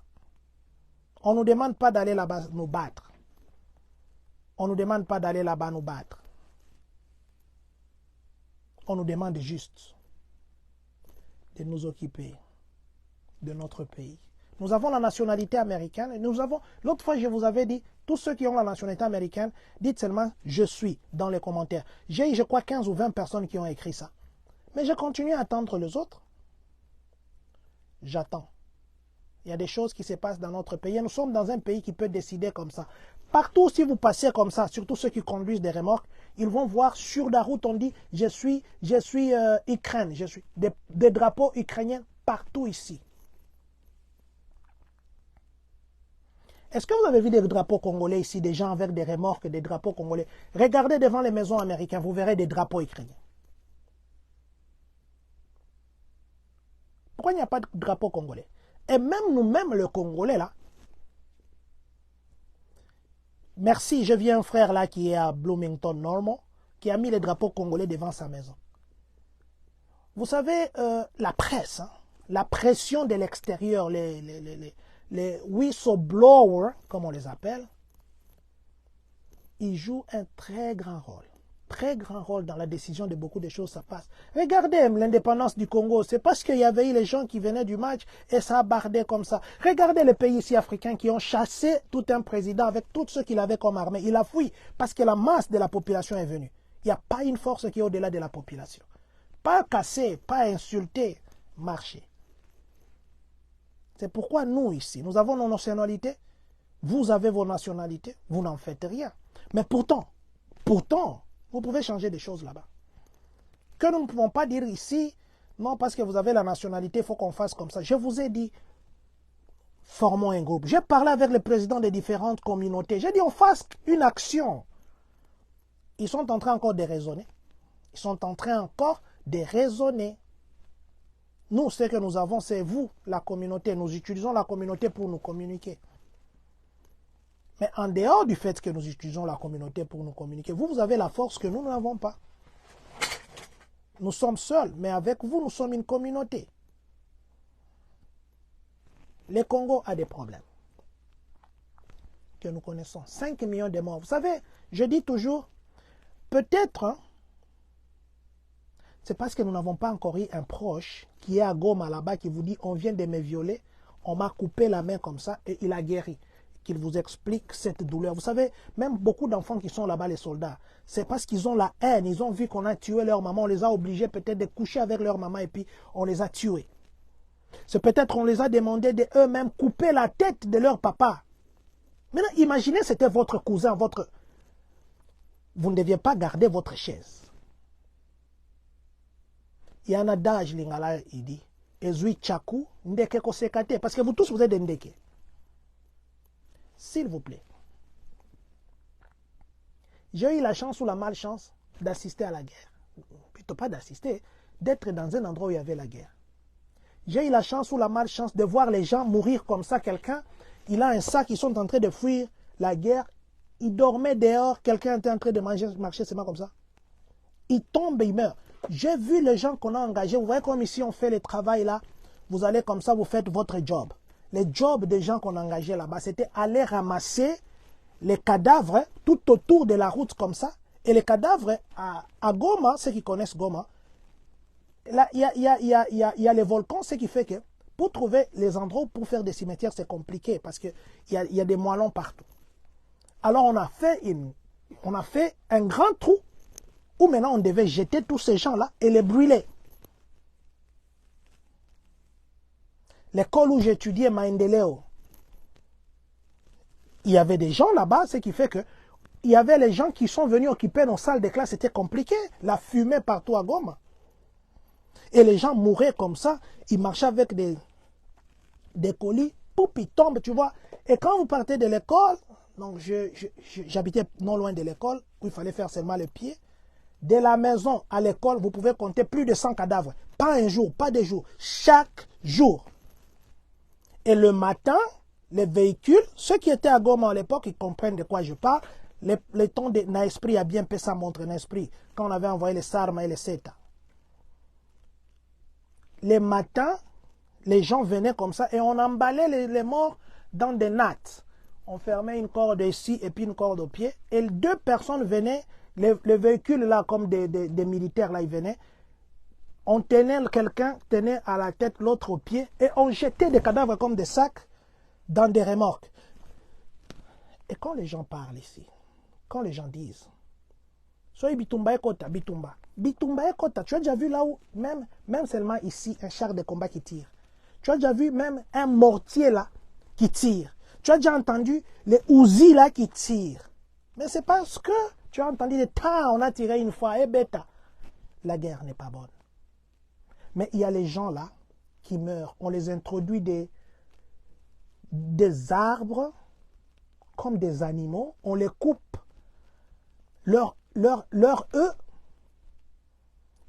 On ne nous demande pas d'aller là-bas nous battre. On ne nous demande pas d'aller là-bas nous battre. On nous demande juste de nous occuper de notre pays. Nous avons la nationalité américaine. Et l'autre fois, je vous avais dit, tous ceux qui ont la nationalité américaine, dites seulement « je suis » dans les commentaires. J'ai, je crois, 15 ou 20 personnes qui ont écrit ça. Mais je continue à attendre les autres. J'attends. Il y a des choses qui se passent dans notre pays. Et nous sommes dans un pays qui peut décider comme ça. Partout, si vous passez comme ça, surtout ceux qui conduisent des remorques, ils vont voir sur la route, on dit « je suis Ukraine », des drapeaux ukrainiens partout ici. Est-ce que vous avez vu des drapeaux congolais ici, des gens avec des remorques, des drapeaux congolais? Regardez devant les maisons américaines, vous verrez des drapeaux ukrainiens. Pourquoi il n'y a pas de drapeau congolais? Et même nous-mêmes, le Congolais, là, merci, je viens un frère là qui est à Bloomington, Normal, qui a mis les drapeaux congolais devant sa maison. Vous savez, la presse, hein, la pression de l'extérieur, les whistleblowers, comme on les appelle, ils jouent un très grand rôle dans la décision de beaucoup de choses, ça passe. Regardez l'indépendance du Congo, c'est parce qu'il y avait eu les gens qui venaient du match et ça a bardé comme ça. Regardez les pays ici africains qui ont chassé tout un président avec tout ce qu'il avait comme armée. Il a fui parce que la masse de la population est venue. Il n'y a pas une force qui est au-delà de la population. Pas casser, pas insulter, marcher. C'est pourquoi nous ici, nous avons nos nationalités. Vous avez vos nationalités, vous n'en faites rien. Mais pourtant, vous pouvez changer des choses là-bas. Que nous ne pouvons pas dire ici, non, parce que vous avez la nationalité, il faut qu'on fasse comme ça. Je vous ai dit, formons un groupe. J'ai parlé avec les présidents des différentes communautés. J'ai dit, on fasse une action. Ils sont en train encore de raisonner. Ils sont en train encore de raisonner. Nous, ce que nous avons, c'est vous, la communauté. Nous utilisons la communauté pour nous communiquer. Mais en dehors du fait que nous utilisons la communauté pour nous communiquer, vous avez la force que nous n'avons pas. Nous sommes seuls, mais avec vous, nous sommes une communauté. Le Congo a des problèmes que nous connaissons. 5 millions de morts. Vous savez, je dis toujours, peut-être, hein, c'est parce que nous n'avons pas encore eu un proche qui est à Goma là-bas qui vous dit, on vient de me violer, on m'a coupé la main comme ça et il a guéri. Qu'il vous explique cette douleur. Vous savez, même beaucoup d'enfants qui sont là-bas, les soldats, c'est parce qu'ils ont la haine. Ils ont vu qu'on a tué leur maman. On les a obligés peut-être de coucher avec leur maman et puis on les a tués. C'est peut-être on les a demandé de eux-mêmes couper la tête de leur papa. Maintenant, imaginez c'était votre cousin, votre... Vous ne deviez pas garder votre chaise. Il y a un adage, Lingala, il dit, Ezui Chaku, Ndeke Kosekate, parce que vous tous, vous êtes des Ndeke. S'il vous plaît. J'ai eu la chance ou la malchance d'assister à la guerre. Plutôt pas d'assister, d'être dans un endroit où il y avait la guerre. J'ai eu la chance ou la malchance de voir les gens mourir comme ça. Quelqu'un, il a un sac, ils sont en train de fuir la guerre. Il dormait dehors, quelqu'un était en train de marcher seulement comme ça. Il tombe et il meurt. J'ai vu les gens qu'on a engagés. Vous voyez comme ici on fait le travail là. Vous allez comme ça, vous faites votre job. Le job des gens qu'on a engagés là-bas, c'était aller ramasser les cadavres tout autour de la route comme ça. Et les cadavres à Goma, ceux qui connaissent Goma, là, il y a les volcans, ce qui fait que pour trouver les endroits pour faire des cimetières, c'est compliqué parce qu'il y a des moellons partout. Alors on a fait un grand trou où maintenant on devait jeter tous ces gens-là et les brûler. L'école où j'étudiais Maendeleo, il y avait des gens là-bas, ce qui fait que il y avait les gens qui sont venus occuper nos salles de classe, c'était compliqué, la fumée partout à Goma. Et les gens mouraient comme ça, ils marchaient avec des colis, poup, ils tombent, tu vois. Et quand vous partez de l'école, donc j'habitais non loin de l'école, où il fallait faire seulement les pieds, de la maison à l'école, vous pouvez compter plus de 100 cadavres. Pas un jour, pas des jours, chaque jour. Et le matin, les véhicules, ceux qui étaient à Goma à l'époque, ils comprennent de quoi je parle. Le temps de Naesprit a bien fait ça montre Naesprit, quand on avait envoyé les Sarma et les Seta. Les matins, les gens venaient comme ça et on emballait les morts dans des nattes. On fermait une corde ici et puis une corde au pied. Et 2 personnes venaient, les véhicules là, comme des militaires là, ils venaient. On tenait, quelqu'un tenait à la tête, l'autre au pied, et on jetait des cadavres comme des sacs dans des remorques. Et quand les gens parlent ici, quand les gens disent, soyez Bitumba et Kota, Bitumba. Bitumba et Kota, tu as déjà vu là où, même seulement ici, un char de combat qui tire. Tu as déjà vu même un mortier là qui tire. Tu as déjà entendu les Uzi là qui tirent. Mais c'est parce que tu as entendu des tas, on a tiré une fois, et bêta. La guerre n'est pas bonne. Mais il y a les gens là qui meurent. On les introduit des arbres comme des animaux. On les coupe. Leur œufs.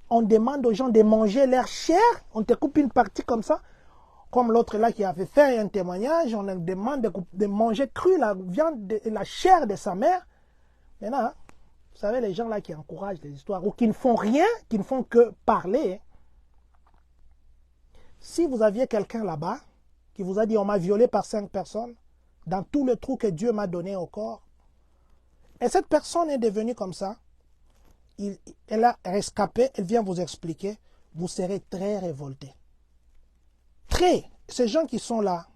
On demande aux gens de manger leur chair. On te coupe une partie comme ça. Comme l'autre là qui avait fait un témoignage. On leur demande de manger cru la viande, la chair de sa mère. Maintenant, vous savez, les gens là qui encouragent les histoires ou qui ne font rien, qui ne font que parler. Si vous aviez quelqu'un là-bas qui vous a dit on m'a violé par 5 personnes dans tout le trou que Dieu m'a donné au corps, et cette personne est devenue comme ça, elle a rescapé, elle vient vous expliquer, vous serez très révolté. Très. Ces gens qui sont là,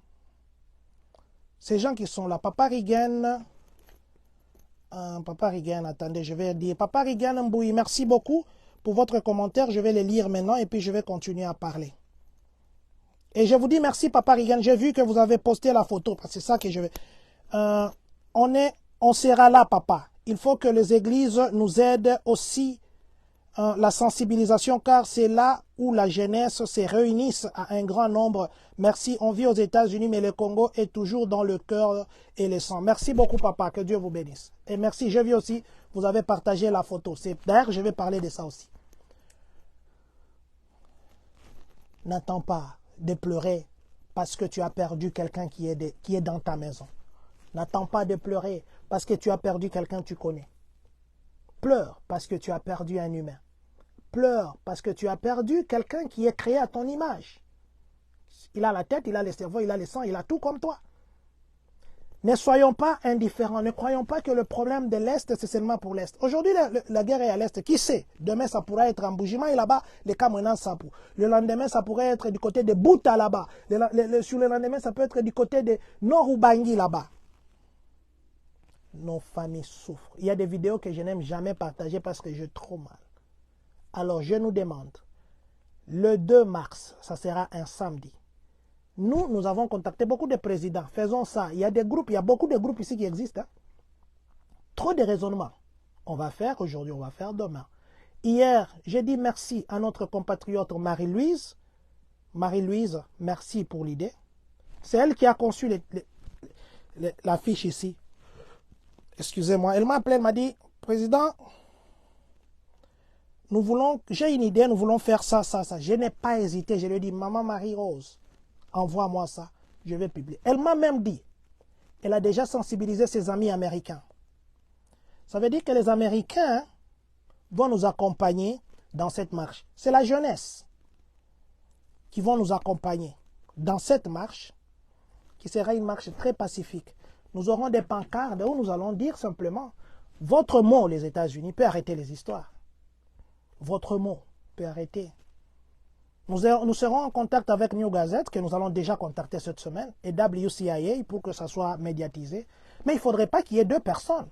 Papa Rigen, attendez, je vais dire, Papa Rigen Mboui, merci beaucoup pour votre commentaire, je vais les lire maintenant et puis je vais continuer à parler. Et je vous dis merci, Papa Rigan. J'ai vu que vous avez posté la photo. C'est ça que je vais... on sera là, Papa. Il faut que les églises nous aident aussi la sensibilisation, car c'est là où la jeunesse se réunisse à un grand nombre. Merci. On vit aux États-Unis, mais le Congo est toujours dans le cœur et le sang. Merci beaucoup, Papa. Que Dieu vous bénisse. Et merci. J'ai vu aussi, vous avez partagé la photo. D'ailleurs, je vais parler de ça aussi. N'attends pas de pleurer parce que tu as perdu quelqu'un qui est dans ta maison. N'attends pas de pleurer parce que tu as perdu quelqu'un que tu connais. Pleure parce que tu as perdu un humain. Pleure parce que tu as perdu quelqu'un qui est créé à ton image. Il a la tête, il a le cerveau, il a le sang, il a tout comme toi. Ne soyons pas indifférents. Ne croyons pas que le problème de l'Est, c'est seulement pour l'Est. Aujourd'hui, la guerre est à l'Est. Qui sait? Demain, ça pourrait être en Boujima et là-bas, les Camerounais, ça pour. Le lendemain, ça pourrait être du côté de Bouta là-bas. Sur le lendemain, ça peut être du côté de Nord-Ubangi là-bas. Nos familles souffrent. Il y a des vidéos que je n'aime jamais partager parce que j'ai trop mal. Alors, je nous demande, le 2 mars, ça sera un samedi. Nous avons contacté beaucoup de présidents. Faisons ça. Il y a des groupes, il y a beaucoup de groupes ici qui existent. Hein. Trop de raisonnements. On va faire aujourd'hui, on va faire demain. Hier, j'ai dit merci à notre compatriote Marie-Louise. Marie-Louise, merci pour l'idée. C'est elle qui a conçu l'affiche ici. Excusez-moi. Elle m'a appelé, elle m'a dit, Président, j'ai une idée, nous voulons faire ça, ça, ça. Je n'ai pas hésité. Je lui ai dit, Maman Marie-Rose, envoie-moi ça, je vais publier. Elle m'a même dit, elle a déjà sensibilisé ses amis américains. Ça veut dire que les Américains vont nous accompagner dans cette marche. C'est la jeunesse qui vont nous accompagner dans cette marche, qui sera une marche très pacifique. Nous aurons des pancartes où nous allons dire simplement, votre mot, les États-Unis, peut arrêter les histoires. Votre mot peut arrêter. Nous serons en contact avec New Gazette, que nous allons déjà contacter cette semaine, et WCIA pour que ça soit médiatisé. Mais il ne faudrait pas qu'il y ait deux personnes.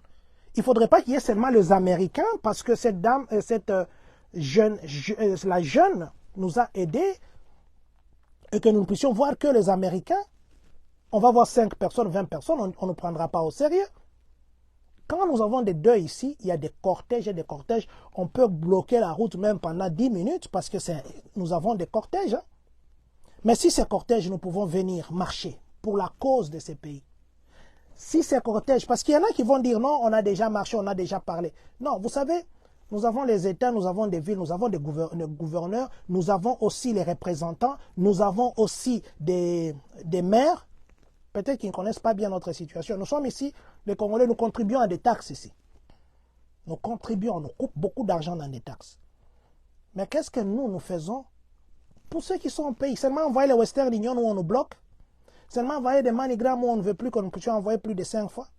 Il ne faudrait pas qu'il y ait seulement les Américains, parce que cette dame, la jeune nous a aidés, et que nous puissions voir que les Américains, on va voir 5 personnes, 20 personnes, on ne prendra pas au sérieux. Quand nous avons des deuils ici, il y a des cortèges et des cortèges. On peut bloquer la route même pendant 10 minutes parce que nous avons des cortèges. Hein? Mais si ces cortèges, nous pouvons venir marcher pour la cause de ces pays. Si ces cortèges, parce qu'il y en a qui vont dire non, on a déjà marché, on a déjà parlé. Non, vous savez, nous avons les États, nous avons des villes, nous avons des gouverneurs, nous avons aussi les représentants, nous avons aussi des maires. Peut-être qu'ils ne connaissent pas bien notre situation. Nous sommes ici, les Congolais, nous contribuons à des taxes ici. Nous contribuons, nous coupons beaucoup d'argent dans des taxes. Mais qu'est-ce que nous faisons pour ceux qui sont au pays? Seulement envoyer les Western Union où on nous bloque? Seulement envoyer des MoneyGram où on ne veut plus que nous puissions envoyer plus de 5 fois?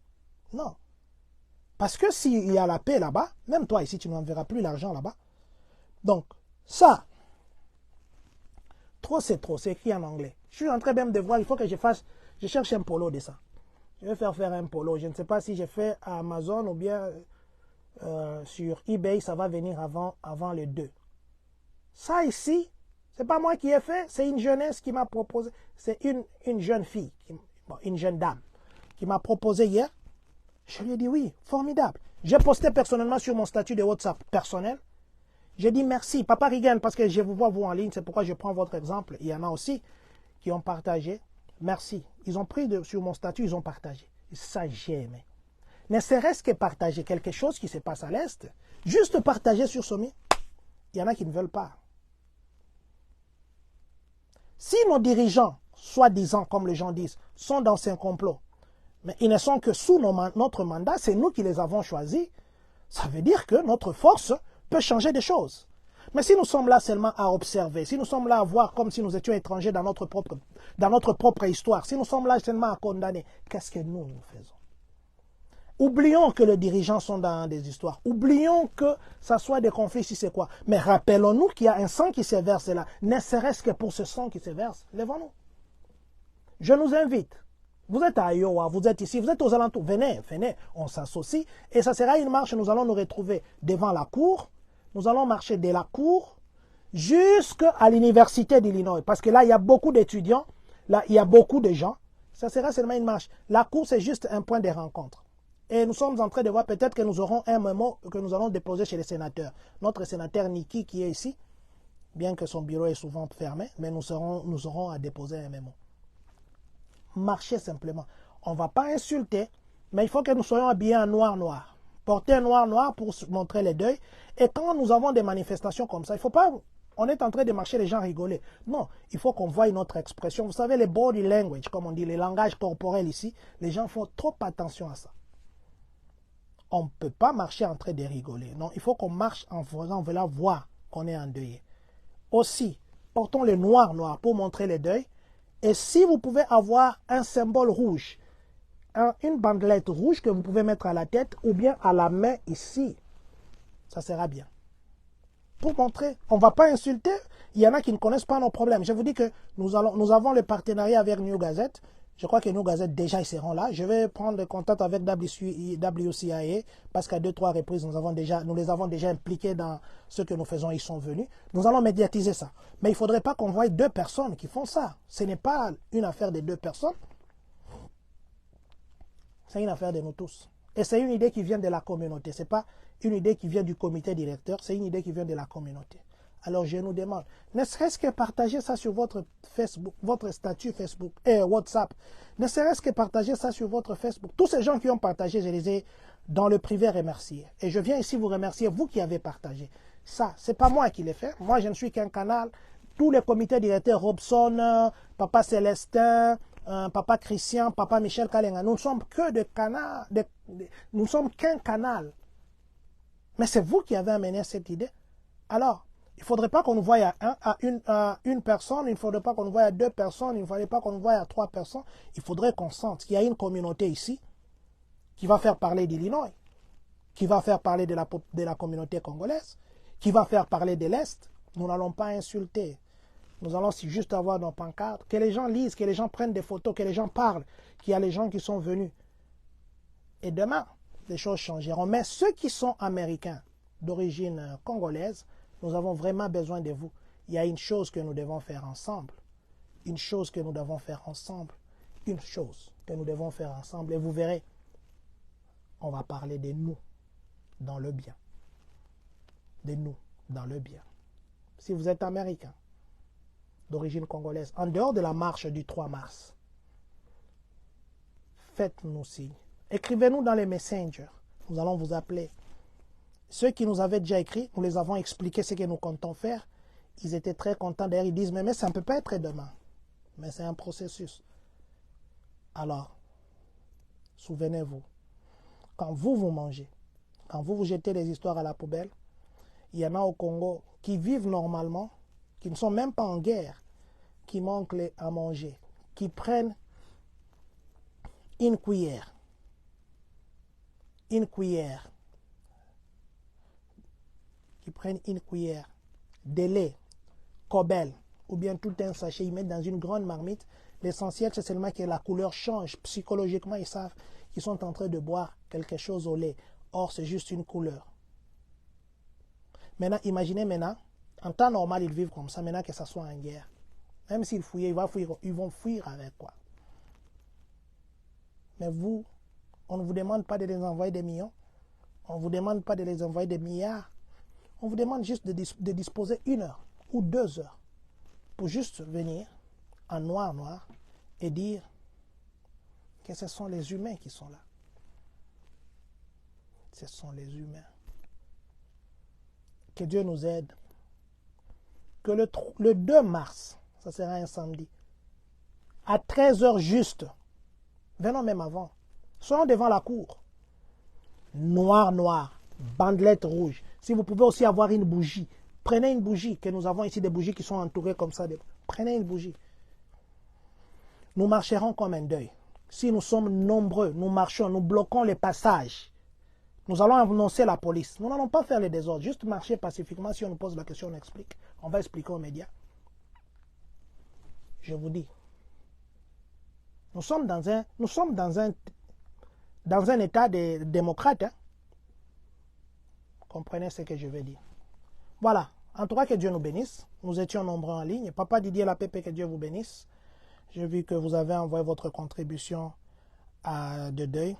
Non. Parce que s'il y a la paix là-bas, même toi ici, tu n'enverras plus l'argent là-bas. Donc, ça, trop c'est écrit en anglais. Je suis en train même de voir, il faut que je cherche un polo de ça. Je vais faire un polo. Je ne sais pas si j'ai fait à Amazon ou bien sur eBay, ça va venir avant le 2. Ça ici, c'est pas moi qui ai fait, c'est une jeunesse qui m'a proposé. C'est une jeune fille, une jeune dame qui m'a proposé hier. Je lui ai dit oui, formidable. J'ai posté personnellement sur mon statut de WhatsApp personnel. J'ai dit merci, Papa Rigan, parce que je vous vois vous en ligne, c'est pourquoi je prends votre exemple. Il y en a aussi qui ont partagé. Merci. Ils ont pris sur mon statut, ils ont partagé. Ça, j'ai aimé. Ne serait-ce que partager quelque chose qui se passe à l'Est, juste partager sur Somi, il y en a qui ne veulent pas. Si nos dirigeants, soi-disant, comme les gens disent, sont dans un complot, mais ils ne sont que sous notre mandat, c'est nous qui les avons choisis, ça veut dire que notre force peut changer des choses. Mais si nous sommes là seulement à observer, si nous sommes là à voir comme si nous étions étrangers dans notre propre histoire, si nous sommes là seulement à condamner, qu'est-ce que nous faisons? Oublions que les dirigeants sont dans des histoires. Oublions que ça soit des conflits, si c'est quoi. Mais rappelons-nous qu'il y a un sang qui se verse là. Ne serait-ce que pour ce sang qui se verse. Levons-nous. Je nous invite. Vous êtes à Iowa, vous êtes ici, vous êtes aux alentours. Venez, on s'associe. Et ça sera une marche. Nous allons nous retrouver devant la cour. Nous allons marcher de la cour jusqu'à l'université d'Illinois. Parce que là, il y a beaucoup d'étudiants. Là, il y a beaucoup de gens. Ça sera seulement une marche. La cour, c'est juste un point de rencontre. Et nous sommes en train de voir peut-être que nous aurons un mémo que nous allons déposer chez les sénateurs. Notre sénateur Niki qui est ici, bien que son bureau est souvent fermé, mais nous aurons à déposer un mémo. Marcher simplement. On ne va pas insulter, mais il faut que nous soyons habillés en noir. Porter un noir pour montrer les deuils. Et quand nous avons des manifestations comme ça, il ne faut pas On est en train de marcher, les gens rigolaient. Non, il faut qu'on voie notre expression. Vous savez, les body language, comme on dit, les langages corporels ici, les gens font trop attention à ça. On ne peut pas marcher en train de rigoler. Non, il faut qu'on marche en faisant voir qu'on est endeuillé. Aussi, portons le noir pour montrer le deuil. Et si vous pouvez avoir un symbole rouge, une bandelette rouge que vous pouvez mettre à la tête ou bien à la main ici, ça sera bien. Pour montrer, on ne va pas insulter. Il y en a qui ne connaissent pas nos problèmes. Je vous dis que nous avons le partenariat avec New Gazette. Je crois que New Gazette, déjà, ils seront là. Je vais prendre contact avec WCIA parce qu'à 2-3 reprises, nous les avons déjà impliqués dans ce que nous faisons. Ils sont venus. Nous allons médiatiser ça. Mais il ne faudrait pas qu'on voie 2 personnes qui font ça. Ce n'est pas une affaire de 2 personnes. C'est une affaire de nous tous. Et c'est une idée qui vient de la communauté. Ce n'est pas une idée qui vient du comité directeur. C'est une idée qui vient de la communauté. Alors je nous demande, ne serait-ce que partager ça sur votre Facebook, votre statut Facebook et WhatsApp. Ne serait-ce que partager ça sur votre Facebook. Tous ces gens qui ont partagé, je les ai dans le privé remerciés. Et je viens ici vous remercier, vous qui avez partagé. Ça, ce n'est pas moi qui l'ai fait. Moi, je ne suis qu'un canal. Tous les comités directeurs, Robson, Papa Célestin, Papa Christian, Papa Michel Kalenga, nous ne sommes que des canaux, nous ne sommes qu'un canal. Mais c'est vous qui avez amené cette idée. Alors, il ne faudrait pas qu'on nous voie à une personne, il ne faudrait pas qu'on nous voie à 2 personnes, il ne faudrait pas qu'on nous voie à 3 personnes. Il faudrait qu'on sente qu'il y a une communauté ici qui va faire parler d'Illinois, qui va faire parler de la communauté congolaise, qui va faire parler de l'Est. Nous n'allons pas insulter. Nous allons juste avoir nos pancartes, que les gens lisent, que les gens prennent des photos, que les gens parlent, qu'il y a les gens qui sont venus. Et demain, les choses changeront. Mais ceux qui sont américains, d'origine congolaise, nous avons vraiment besoin de vous. Il y a une chose que nous devons faire ensemble. Une chose que nous devons faire ensemble. Une chose que nous devons faire ensemble. Et vous verrez, on va parler de nous dans le bien. De nous dans le bien. Si vous êtes américain, d'origine congolaise, en dehors de la marche du 3 mars, faites-nous signe. Écrivez-nous dans les messengers. Nous allons vous appeler. Ceux qui nous avaient déjà écrit, nous les avons expliqué ce que nous comptons faire. Ils étaient très contents. D'ailleurs, ils disent, mais ça ne peut pas être demain. Mais c'est un processus. Alors, souvenez-vous, quand vous mangez, quand vous jetez les histoires à la poubelle, il y en a au Congo qui vivent normalement, qui ne sont même pas en guerre, qui manquent à manger, qui prennent une cuillère de lait, cobel, ou bien tout un sachet, ils mettent dans une grande marmite. L'essentiel, c'est seulement que la couleur change. Psychologiquement, ils savent qu'ils sont en train de boire quelque chose au lait. Or, c'est juste une couleur. Maintenant, imaginez maintenant, en temps normal, ils vivent comme ça, maintenant que ça soit en guerre. Même s'ils fouillent, ils vont fuir avec quoi? Mais vous, on ne vous demande pas de les envoyer des millions. On ne vous demande pas de les envoyer des milliards. On vous demande juste de disposer 1 heure ou 2 heures pour juste venir en noir et dire que ce sont les humains qui sont là. Ce sont les humains. Que Dieu nous aide. Que le 2 mars, ça sera un samedi, à 13 heures juste, venons même avant, soyons devant la cour. Noir, bandelette rouge. Si vous pouvez aussi avoir une bougie, prenez une bougie, que nous avons ici des bougies qui sont entourées comme ça. Prenez une bougie. Nous marcherons comme un deuil. Si nous sommes nombreux, nous marchons, nous bloquons les passages. Nous allons annoncer la police. Nous n'allons pas faire les désordres, juste marcher pacifiquement. Si on nous pose la question, on explique. On va expliquer aux médias. Je vous dis, nous sommes dans un état de démocrate. Hein? Comprenez ce que je veux dire. Voilà. En tout cas, que Dieu nous bénisse. Nous étions nombreux en ligne. Papa Didier Lapépé, que Dieu vous bénisse. J'ai vu que vous avez envoyé votre contribution de deuil.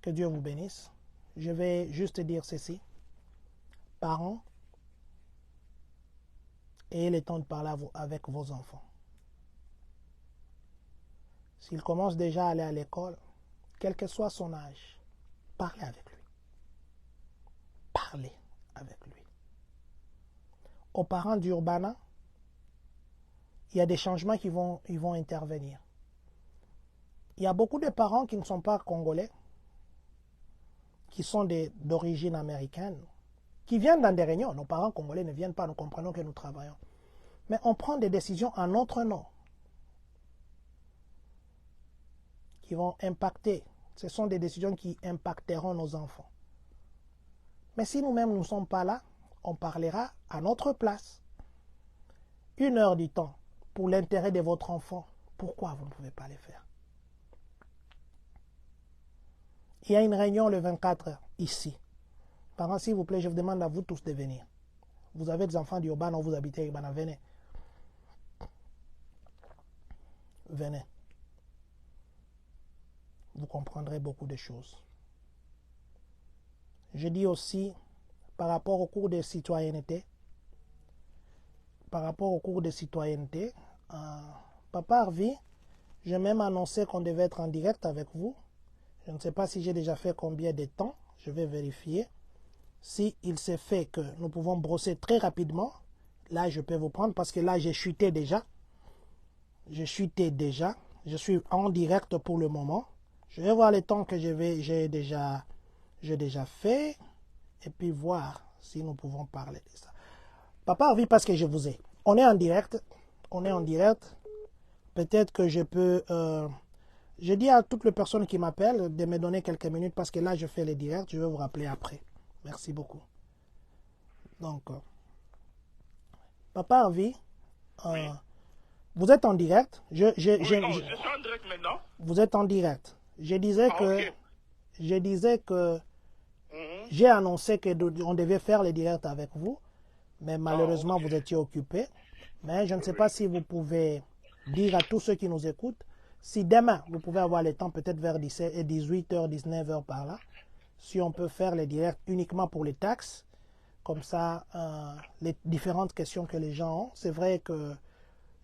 Que Dieu vous bénisse. Je vais juste dire ceci. Parents, ayez le temps de parler avec vos enfants. S'il commence déjà à aller à l'école, quel que soit son âge, parlez avec lui. Parlez avec lui. Aux parents d'Urbana, il y a des changements qui vont intervenir. Il y a beaucoup de parents qui ne sont pas congolais, qui sont d'origine américaine, qui viennent dans des réunions. Nos parents congolais ne viennent pas, nous comprenons que nous travaillons. Mais on prend des décisions en notre nom qui vont impacter. Ce sont des décisions qui impacteront nos enfants. Mais si nous-mêmes ne sommes pas là, on parlera à notre place. 1 heure du temps pour l'intérêt de votre enfant. Pourquoi vous ne pouvez pas le faire? Il y a une réunion le 24 ici. Parents, s'il vous plaît, je vous demande à vous tous de venir. Vous avez des enfants d'Urbana, vous habitez à Urbana, venez. Venez. Vous comprendrez beaucoup de choses. Je dis aussi, par rapport au cours de citoyenneté, Papa Harvey, j'ai même annoncé qu'on devait être en direct avec vous. Je ne sais pas si j'ai déjà fait combien de temps. Je vais vérifier. Si il s'est fait que nous pouvons brosser très rapidement, là je peux vous prendre parce que là j'ai chuté déjà. Je suis en direct pour le moment. Je vais voir le temps que j'ai déjà fait et puis voir si nous pouvons parler de ça. Papa Harvey, parce que je vous ai. On est en direct. Peut-être que je peux... je dis à toutes les personnes qui m'appellent de me donner quelques minutes parce que là je fais les directs. Je vais vous rappeler après. Merci beaucoup. Donc, Papa Harvey, Oui. vous êtes en direct. Je suis en direct maintenant. Vous êtes en direct. Je disais Ok. que j'ai annoncé qu'on devait faire les directs avec vous, mais malheureusement ok. vous étiez occupé. Mais je ne sais pas si vous pouvez dire à tous ceux qui nous écoutent, si demain vous pouvez avoir le temps, peut-être vers 18h, 19h par là, si on peut faire les directs uniquement pour les taxes, comme ça, les différentes questions que les gens ont. C'est vrai que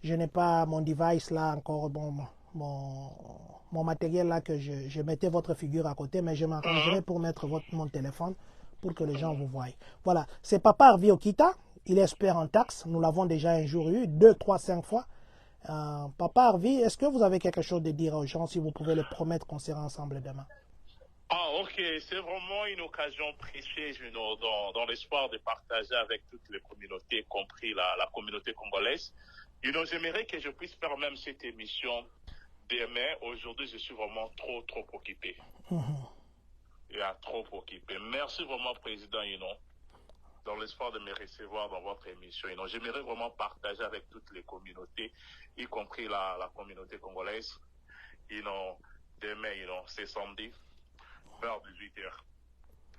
je n'ai pas mon device là encore, mon matériel là que je mettais votre figure à côté, mais je m'arrangerai pour mettre mon téléphone pour que les gens vous voient. Voilà, c'est Papa Harvey Okita, il est expert en taxes, nous l'avons déjà un jour eu, 2, 3, 5 fois. Papa Harvey, est-ce que vous avez quelque chose à dire aux gens, si vous pouvez le promettre qu'on sera ensemble demain? Ok, c'est vraiment une occasion précieuse dans l'espoir de partager avec toutes les communautés, y compris la communauté congolaise. J'aimerais que je puisse faire même cette émission demain. Aujourd'hui, je suis vraiment trop occupé. Trop occupé. Merci vraiment, Président, dans l'espoir de me recevoir dans votre émission. J'aimerais vraiment partager avec toutes les communautés, y compris la communauté congolaise. Demain, c'est samedi, vers 18h.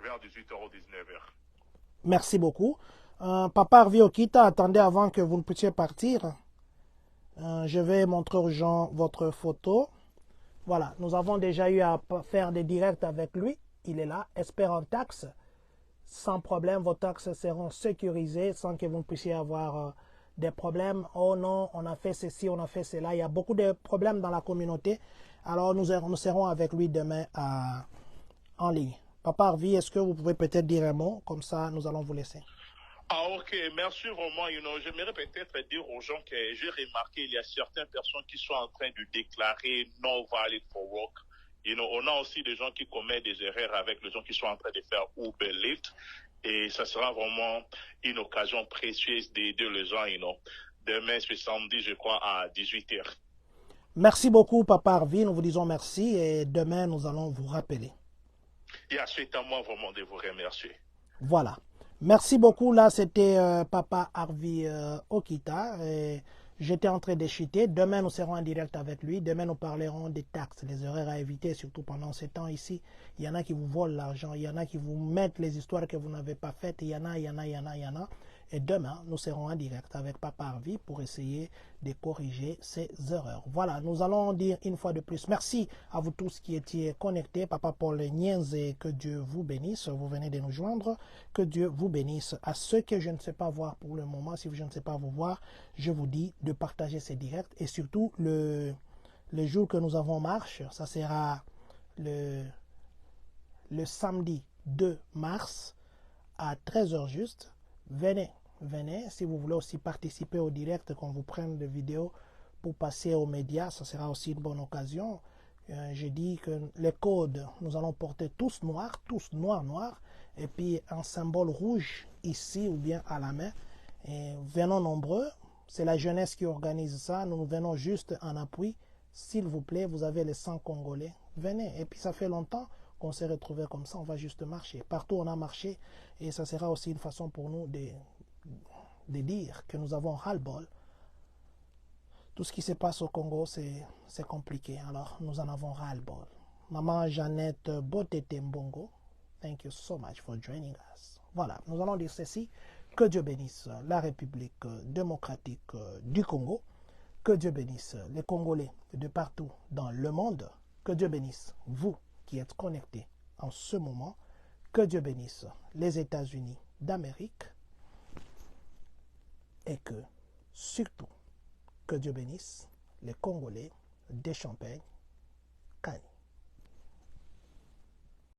Vers 18h ou 19h. Merci beaucoup. Papa Harvey Okita, attendez avant que vous ne puissiez partir. Je vais montrer aux gens votre photo. Voilà, nous avons déjà eu à faire des directs avec lui. Il est là, expert en taxes. Sans problème, vos taxes seront sécurisées sans que vous ne puissiez avoir des problèmes. Oh non, on a fait ceci, on a fait cela. Il y a beaucoup de problèmes dans la communauté. Alors, nous serons avec lui demain en ligne. Papa Harvey, est-ce que vous pouvez peut-être dire un mot? Comme ça, nous allons vous laisser. Ok, merci vraiment. J'aimerais peut-être dire aux gens que j'ai remarqué il y a certaines personnes qui sont en train de déclarer non valid for work. On a aussi des gens qui commettent des erreurs avec les gens qui sont en train de faire Uber Lyft. Et ça sera vraiment une occasion précieuse d'aider les gens. Demain, c'est samedi, je crois, à 18h. Merci beaucoup, Papa Harvey. Nous vous disons merci et demain, nous allons vous rappeler. C'est à moi vraiment de vous remercier. Voilà. Merci beaucoup. Là, c'était Papa Harvey Okita. J'étais en train de chuter. Demain, nous serons en direct avec lui. Demain, nous parlerons des taxes, les erreurs à éviter, surtout pendant ces temps ici. Il y en a qui vous volent l'argent. Il y en a qui vous mettent les histoires que vous n'avez pas faites. Il y en a. Et demain, nous serons en direct avec Papa Harvey pour essayer de corriger ces erreurs. Voilà, nous allons dire une fois de plus merci à vous tous qui étiez connectés. Papa Paul Nienze, que Dieu vous bénisse. Vous venez de nous joindre. Que Dieu vous bénisse. À ceux que je ne sais pas voir pour le moment, si je ne sais pas vous voir, je vous dis de partager ces directs. Et surtout, le jour que nous avons marche, ça sera le samedi 2 mars à 13 heures juste. Venez, venez. Si vous voulez aussi participer au direct, qu'on vous prenne des vidéos pour passer aux médias, ça sera aussi une bonne occasion. J'ai dit que les codes, nous allons porter tous noir, et puis un symbole rouge ici ou bien à la main. Et venons nombreux. C'est la jeunesse qui organise ça. Nous venons juste en appui. S'il vous plaît, vous avez les 100 Congolais. Venez. Et puis ça fait longtemps qu'on s'est retrouvés comme ça. On va juste marcher. Partout on a marché. Et ça sera aussi une façon pour nous de dire que nous avons ras-le-bol. Tout ce qui se passe au Congo, c'est compliqué. Alors, nous en avons ras-le-bol. Maman Jeannette Botete Mbongo, thank you so much for joining us. Voilà, nous allons dire ceci. Que Dieu bénisse la République démocratique du Congo. Que Dieu bénisse les Congolais de partout dans le monde. Que Dieu bénisse vous qui êtes connectés en ce moment. Que Dieu bénisse les États-Unis d'Amérique. Et que, surtout, que Dieu bénisse les Congolais des Champagnes, Cani.